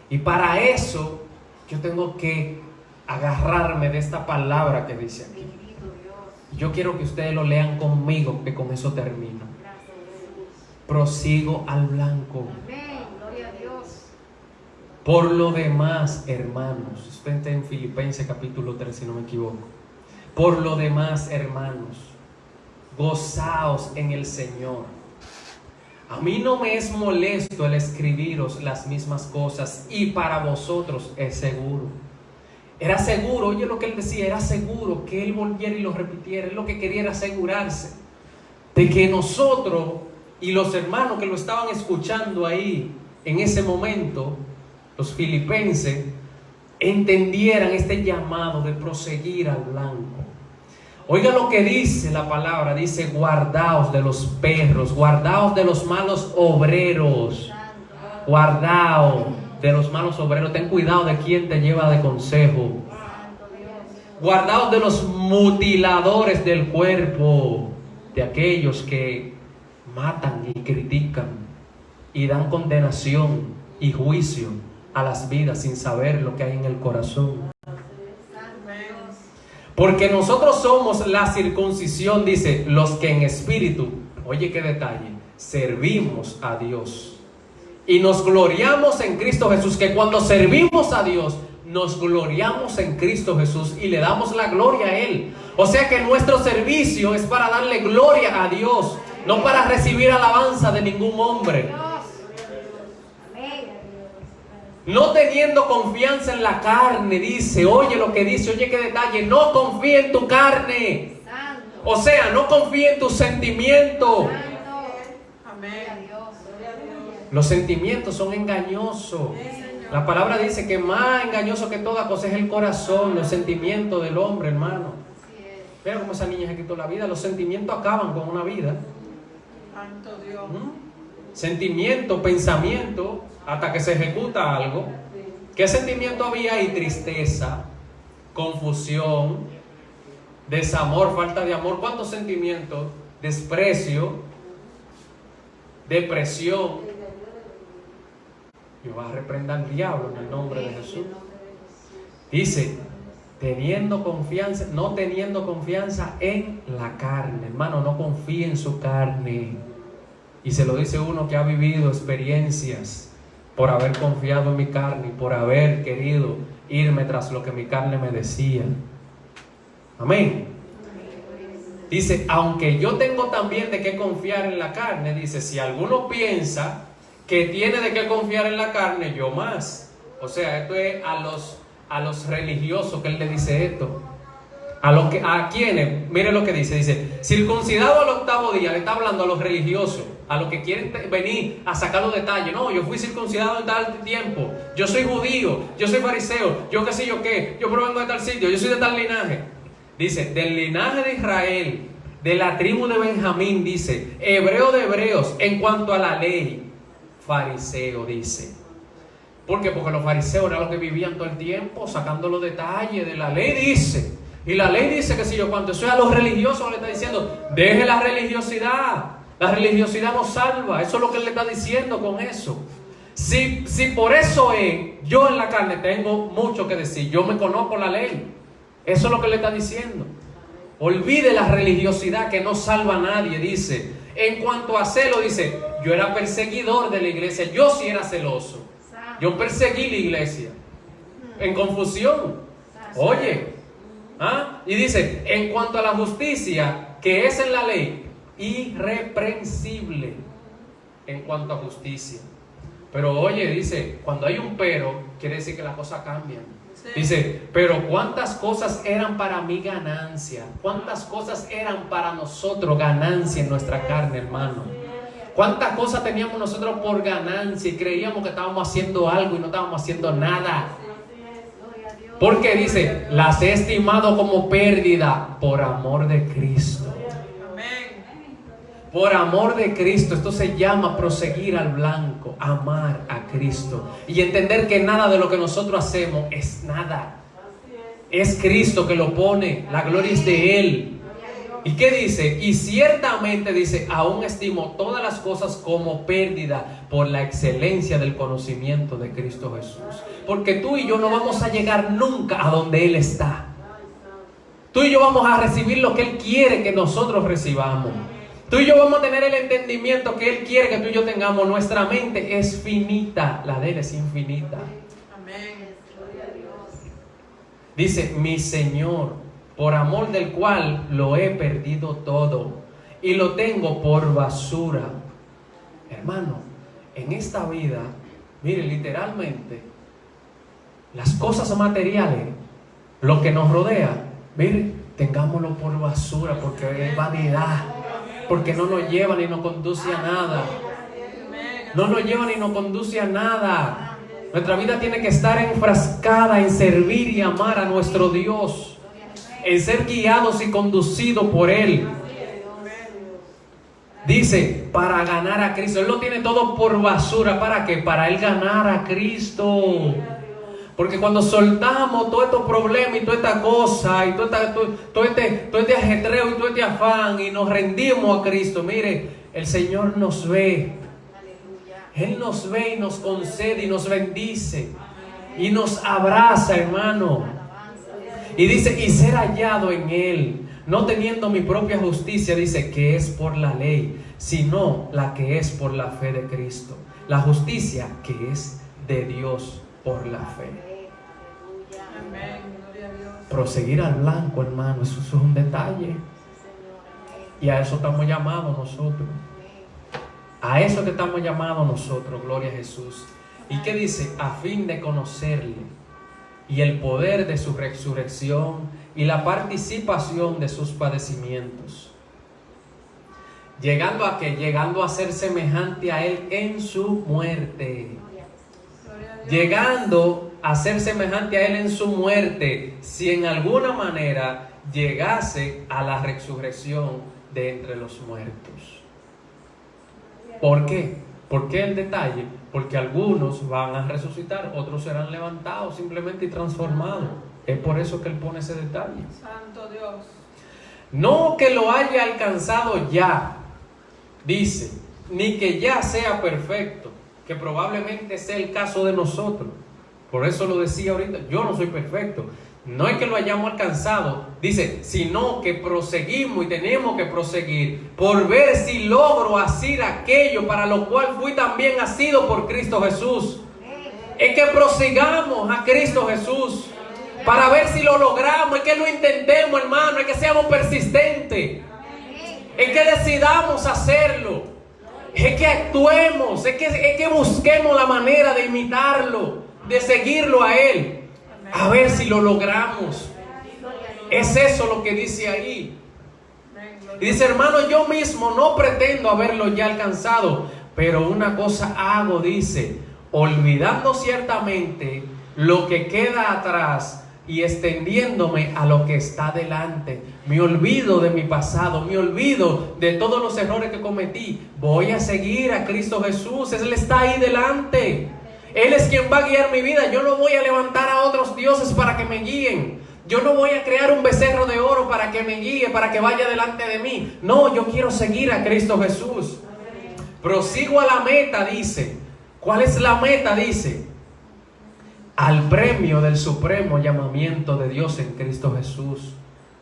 Y para eso yo tengo que agarrarme de esta palabra que dice aquí. Yo quiero que ustedes lo lean conmigo, que con eso termino. Prosigo al blanco. Por lo demás, hermanos, está en Filipenses capítulo 3, si no me equivoco. Por lo demás, hermanos, gozaos en el Señor. A mí no me es molesto el escribiros las mismas cosas, y para vosotros es seguro. Era seguro, oye lo que él decía, era seguro que él volviera y lo repitiera. Él lo que quería era asegurarse de que nosotros y los hermanos que lo estaban escuchando ahí en ese momento, los filipenses, entendieran este llamado de proseguir al blanco. Oiga lo que dice la palabra, dice, guardaos de los perros, guardaos de los malos obreros, guardaos de los malos obreros, ten cuidado de quien te lleva de consejo, guardaos de los mutiladores del cuerpo, de aquellos que matan y critican y dan condenación y juicio a las vidas sin saber lo que hay en el corazón. Porque nosotros somos la circuncisión, dice, los que en espíritu, oye qué detalle, servimos a Dios y nos gloriamos en Cristo Jesús. Que cuando servimos a Dios nos gloriamos en Cristo Jesús y le damos la gloria a Él. O sea que nuestro servicio es para darle gloria a Dios, no para recibir alabanza de ningún hombre. No teniendo confianza en la carne, dice, oye lo que dice, oye qué detalle, no confía en tu carne. O sea, no confía en tus sentimientos. Los sentimientos son engañosos. La palabra dice que más engañoso que toda cosa es el corazón, los sentimientos del hombre, hermano. Mira cómo esa niña se quitó la vida. Los sentimientos acaban con una vida. Sentimiento, pensamiento, hasta que se ejecuta algo. ¿Qué sentimiento había ahí? Tristeza, confusión, desamor, falta de amor. ¿Cuántos sentimientos? Desprecio, depresión. Yo voy a reprender al diablo en el nombre de Jesús. Dice, no teniendo confianza en la carne. Hermano, no confíe en su carne. Y se lo dice uno que ha vivido experiencias por haber confiado en mi carne y por haber querido irme tras lo que mi carne me decía. Amén. Dice, aunque yo tengo también de qué confiar en la carne, dice, si alguno piensa que tiene de qué confiar en la carne, yo más. O sea, esto es a los religiosos que él le dice esto. ¿A quiénes? Mire lo que dice, circuncidado al 8º día, le está hablando a los religiosos, a los que quieren venir a sacar los detalles. No, yo fui circuncidado en tal tiempo, yo soy judío, yo soy fariseo, yo qué sé yo qué, yo provengo de tal sitio, yo soy de tal linaje. Dice, del linaje de Israel, de la tribu de Benjamín, dice, hebreo de hebreos, en cuanto a la ley, fariseo, dice. ¿Por qué? Porque los fariseos eran los que vivían todo el tiempo sacando los detalles de la ley, dice. Y la ley dice que si yo cuando eso es a los religiosos le está diciendo, deje la religiosidad. La religiosidad nos salva. Eso es lo que él le está diciendo con eso. Si por eso yo en la carne tengo mucho que decir, yo me conozco la ley. Eso es lo que le está diciendo. Olvide la religiosidad que no salva a nadie, dice. En cuanto a celo, dice, yo era perseguidor de la iglesia. Yo sí era celoso. Yo perseguí la iglesia. En confusión. Oye. Y dice, en cuanto a la justicia que es en la ley, irreprensible en cuanto a justicia. Pero oye, dice, cuando hay un pero, quiere decir que las cosas cambian. Sí. Dice, pero cuántas cosas eran para mí ganancia, cuántas cosas eran para nosotros ganancia en nuestra carne, hermano. Cuántas cosas teníamos nosotros por ganancia y creíamos que estábamos haciendo algo y no estábamos haciendo nada. Porque dice, las he estimado como pérdida por amor de Cristo. Por amor de Cristo. Esto se llama proseguir al blanco, amar a Cristo y entender que nada de lo que nosotros hacemos es nada. Es Cristo que lo pone, la gloria es de Él. ¿Y qué dice? Y ciertamente dice, aún estimo todas las cosas como pérdida por la excelencia del conocimiento de Cristo Jesús. Porque tú y yo no vamos a llegar nunca a donde Él está. Tú y yo vamos a recibir lo que Él quiere que nosotros recibamos. Tú y yo vamos a tener el entendimiento que Él quiere que tú y yo tengamos. Nuestra mente es finita, la de Él es infinita. Amén. Dice, mi Señor, por amor del cual lo he perdido todo y lo tengo por basura. Hermano, en esta vida, mire, literalmente, las cosas materiales, lo que nos rodea, mire, tengámoslo por basura porque es vanidad, porque no nos lleva ni nos conduce a nada. No nos lleva ni nos conduce a nada. Nuestra vida tiene que estar enfrascada en servir y amar a nuestro Dios, en ser guiados y conducidos por Él. Dice, para ganar a Cristo. Él lo tiene todo por basura. ¿Para qué? Para Él ganar a Cristo. Porque cuando soltamos todos estos problemas y toda esta cosa y todo este ajetreo y todo este afán y nos rendimos a Cristo, mire, el Señor nos ve. Él nos ve y nos concede y nos bendice y nos abraza, hermano. Y dice, y ser hallado en Él, no teniendo mi propia justicia, dice, que es por la ley, sino la que es por la fe de Cristo. La justicia que es de Dios por la fe. Amén. Gloria a Dios. Proseguir al blanco, hermano, eso es un detalle. Y a eso estamos llamados nosotros. A eso que estamos llamados nosotros, gloria a Jesús. ¿Y qué dice? A fin de conocerle y el poder de su resurrección y la participación de sus padecimientos, llegando a ser semejante a Él en su muerte. Llegando a ser semejante a Él en su muerte, si en alguna manera llegase a la resurrección de entre los muertos. ¿Por qué? ¿Por qué el detalle? Porque algunos van a resucitar, otros serán levantados simplemente y transformados. Es por eso que Él pone ese detalle. Santo Dios. No que lo haya alcanzado ya, dice, ni que ya sea perfecto, que probablemente sea el caso de nosotros. Por eso lo decía ahorita, yo no soy perfecto. No es que lo hayamos alcanzado, dice, sino que proseguimos y tenemos que proseguir por ver si logro hacer aquello para lo cual fui también asido por Cristo Jesús. Es que prosigamos a Cristo Jesús para ver si lo logramos. Es que lo intentemos, hermano. Es que seamos persistentes. Es que decidamos hacerlo. Es que actuemos. Es que busquemos la manera de imitarlo, de seguirlo a Él. A ver si lo logramos. Es eso lo que dice ahí. Y dice, hermano, yo mismo no pretendo haberlo ya alcanzado, pero una cosa hago, dice, olvidando ciertamente lo que queda atrás y extendiéndome a lo que está delante. Me olvido de mi pasado, me olvido de todos los errores que cometí. Voy a seguir a Cristo Jesús. Él está ahí delante. Él es quien va a guiar mi vida. Yo no voy a levantar a otros dioses para que me guíen. Yo no voy a crear un becerro de oro para que me guíe, para que vaya delante de mí. No, yo quiero seguir a Cristo Jesús. Prosigo a la meta, dice. ¿Cuál es la meta? Dice, al premio del supremo llamamiento de Dios en Cristo Jesús.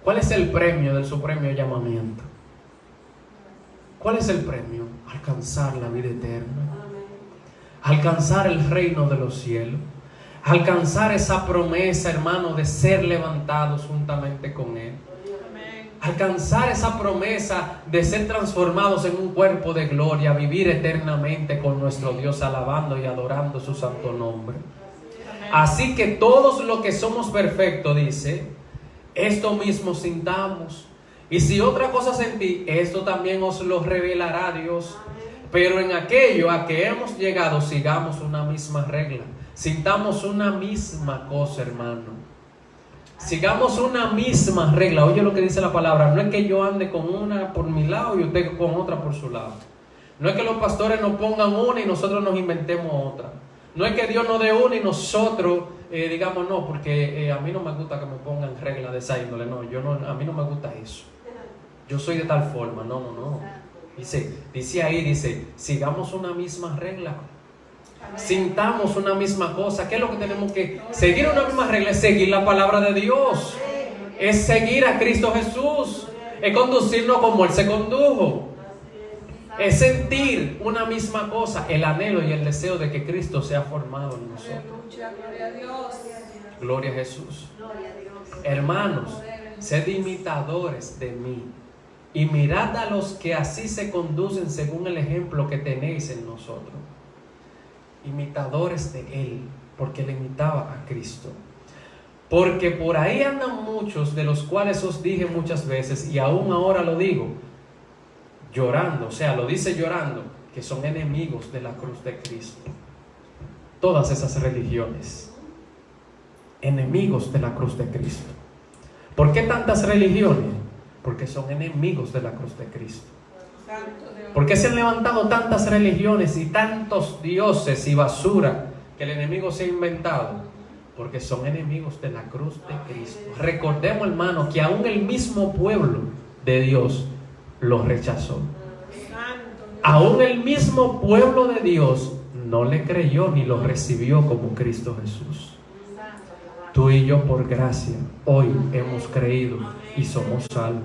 ¿Cuál es el premio del supremo llamamiento? ¿Cuál es el premio? Alcanzar la vida eterna. Alcanzar el reino de los cielos. Alcanzar esa promesa, hermano, de ser levantados juntamente con Él. Alcanzar esa promesa de ser transformados en un cuerpo de gloria, vivir eternamente con nuestro Dios, alabando y adorando su santo nombre. Así que todos los que somos perfectos, dice, esto mismo sintamos. Y si otra cosa sentí, esto también os lo revelará Dios. Pero en aquello a que hemos llegado, sigamos una misma regla. Sintamos una misma cosa, hermano. Sigamos una misma regla. Oye lo que dice la palabra. No es que yo ande con una por mi lado y usted con otra por su lado. No es que los pastores nos pongan una y nosotros nos inventemos otra. No es que Dios nos dé una y nosotros digamos no, porque a mí no me gusta que me pongan reglas de esa índole. No, a mí no me gusta eso. Yo soy de tal forma. No. Dice ahí, sigamos una misma regla. Sintamos una misma cosa. ¿Qué es lo que tenemos que seguir? Una misma regla es seguir la palabra de Dios. Es seguir a Cristo Jesús. Es conducirnos como Él se condujo. Es sentir una misma cosa, el anhelo y el deseo de que Cristo sea formado en nosotros. Gloria a Dios. Gloria a Jesús. Hermanos, sed imitadores de mí y mirad a los que así se conducen según el ejemplo que tenéis en nosotros. Imitadores de Él, porque Él imitaba a Cristo. Porque por ahí andan muchos, de los cuales os dije muchas veces, y aún ahora lo digo, llorando, o sea, lo dice llorando, que son enemigos de la cruz de Cristo. Todas esas religiones, enemigos de la cruz de Cristo. ¿Por qué tantas religiones? Porque son enemigos de la cruz de Cristo. ¿Por qué se han levantado tantas religiones y tantos dioses y basura que el enemigo se ha inventado? Porque son enemigos de la cruz de Cristo. Recordemos, hermano, que aún el mismo pueblo de Dios lo rechazó. Aún el mismo pueblo de Dios no le creyó ni lo recibió como Cristo Jesús. Tú y yo, por gracia, hoy hemos creído y somos salvos.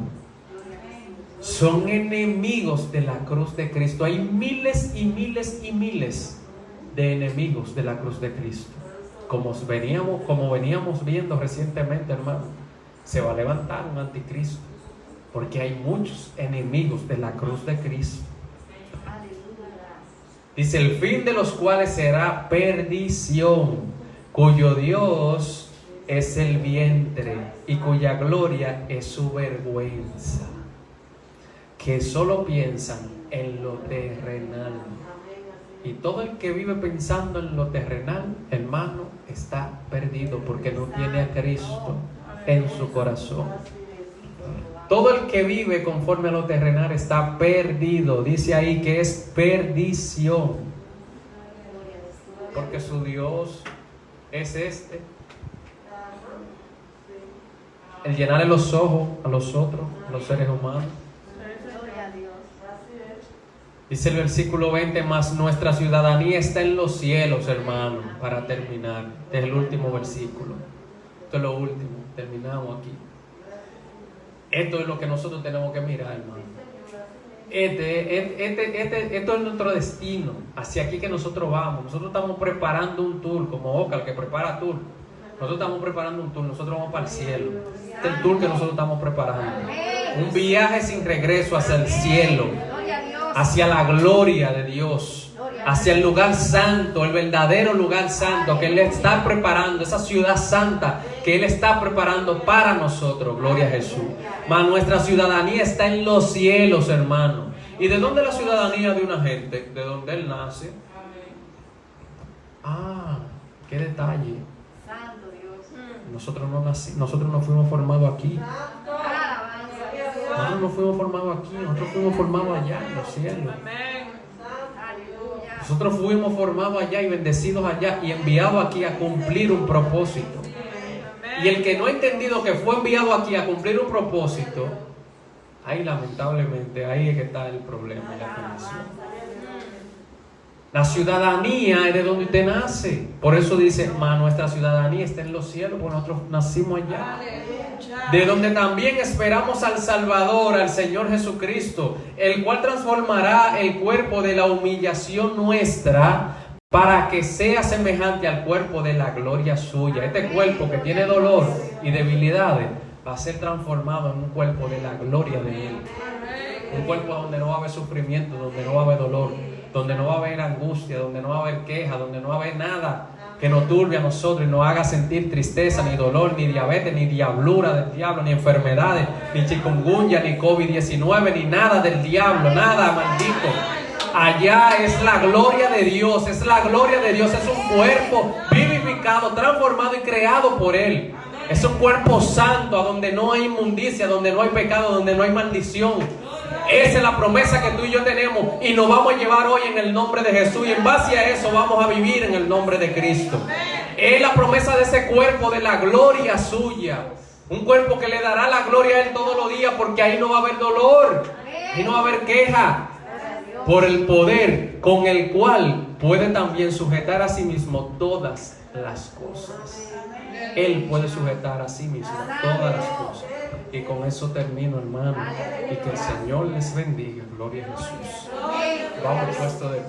Son enemigos de la cruz de Cristo. Hay miles y miles y miles de enemigos de la cruz de Cristo. Como veníamos viendo recientemente, hermano, se va a levantar un anticristo, porque hay muchos enemigos de la cruz de Cristo. Dice, el fin de los cuales será perdición, cuyo Dios es el vientre y cuya gloria es su vergüenza, que solo piensan en lo terrenal. Y todo el que vive pensando en lo terrenal, hermano, está perdido, porque no tiene a Cristo en su corazón. Todo el que vive conforme a lo terrenal está perdido. Dice ahí que es perdición, porque su Dios es el llenarle los ojos a los otros, a los seres humanos. Dice el versículo 20, mas nuestra ciudadanía está en los cielos, hermano, para terminar. Este es el último versículo. Esto es lo último. terminamos aquí. Esto es lo que nosotros tenemos que mirar, hermano. Esto es nuestro destino, hacia aquí que nosotros vamos. Nosotros estamos preparando un tour, como Oca, el que prepara tour. Nosotros estamos preparando un tour, nosotros vamos para el cielo. Este es el tour que nosotros estamos preparando. Un viaje sin regreso hacia el cielo, hacia la gloria de Dios, hacia el lugar santo, el verdadero lugar santo que Él está preparando, esa ciudad santa que Él está preparando para nosotros. Gloria a Jesús. Mas nuestra ciudadanía está en los cielos, hermano. ¿Y de dónde es la ciudadanía de una gente? De donde Él nace. Ah, qué detalle. Santo Dios. Nosotros no fuimos formados aquí. Alabanza. Nosotros no fuimos formados aquí. Nosotros fuimos formados allá en los cielos. Aleluya. Nosotros fuimos formados allá y bendecidos allá y enviados aquí a cumplir un propósito. Y el que no ha entendido que fue enviado aquí a cumplir un propósito, ahí lamentablemente, ahí es que está el problema y la condición. La ciudadanía es de donde usted nace. Por eso dice, nuestra ciudadanía está en los cielos, porque nosotros nacimos allá. De donde también esperamos al Salvador, al Señor Jesucristo, el cual transformará el cuerpo de la humillación nuestra para que sea semejante al cuerpo de la gloria suya. Este cuerpo que tiene dolor y debilidades va a ser transformado en un cuerpo de la gloria de Él. Un cuerpo donde no va a haber sufrimiento, donde no va a haber dolor, donde no va a haber angustia, donde no va a haber queja, donde no va a haber nada que nos turbe a nosotros y nos haga sentir tristeza, ni dolor, ni diabetes, ni diablura del diablo, ni enfermedades, ni chikungunya, ni COVID-19, ni nada del diablo, nada, maldito. Allá es la gloria de Dios, es la gloria de Dios, es un cuerpo vivificado, transformado y creado por Él. Es un cuerpo santo, a donde no hay inmundicia, donde no hay pecado, donde no hay maldición. Esa es la promesa que tú y yo tenemos y nos vamos a llevar hoy en el nombre de Jesús, y en base a eso vamos a vivir en el nombre de Cristo. Es la promesa de ese cuerpo de la gloria suya, un cuerpo que le dará la gloria a Él todos los días, porque ahí no va a haber dolor, ahí no va a haber queja, por el poder con el cual puede también sujetar a sí mismo todas las cosas. Él puede sujetar a sí mismo todas las cosas. Y con eso termino, hermano. Y que el Señor les bendiga. Gloria a Jesús. Vamos puesto de pie.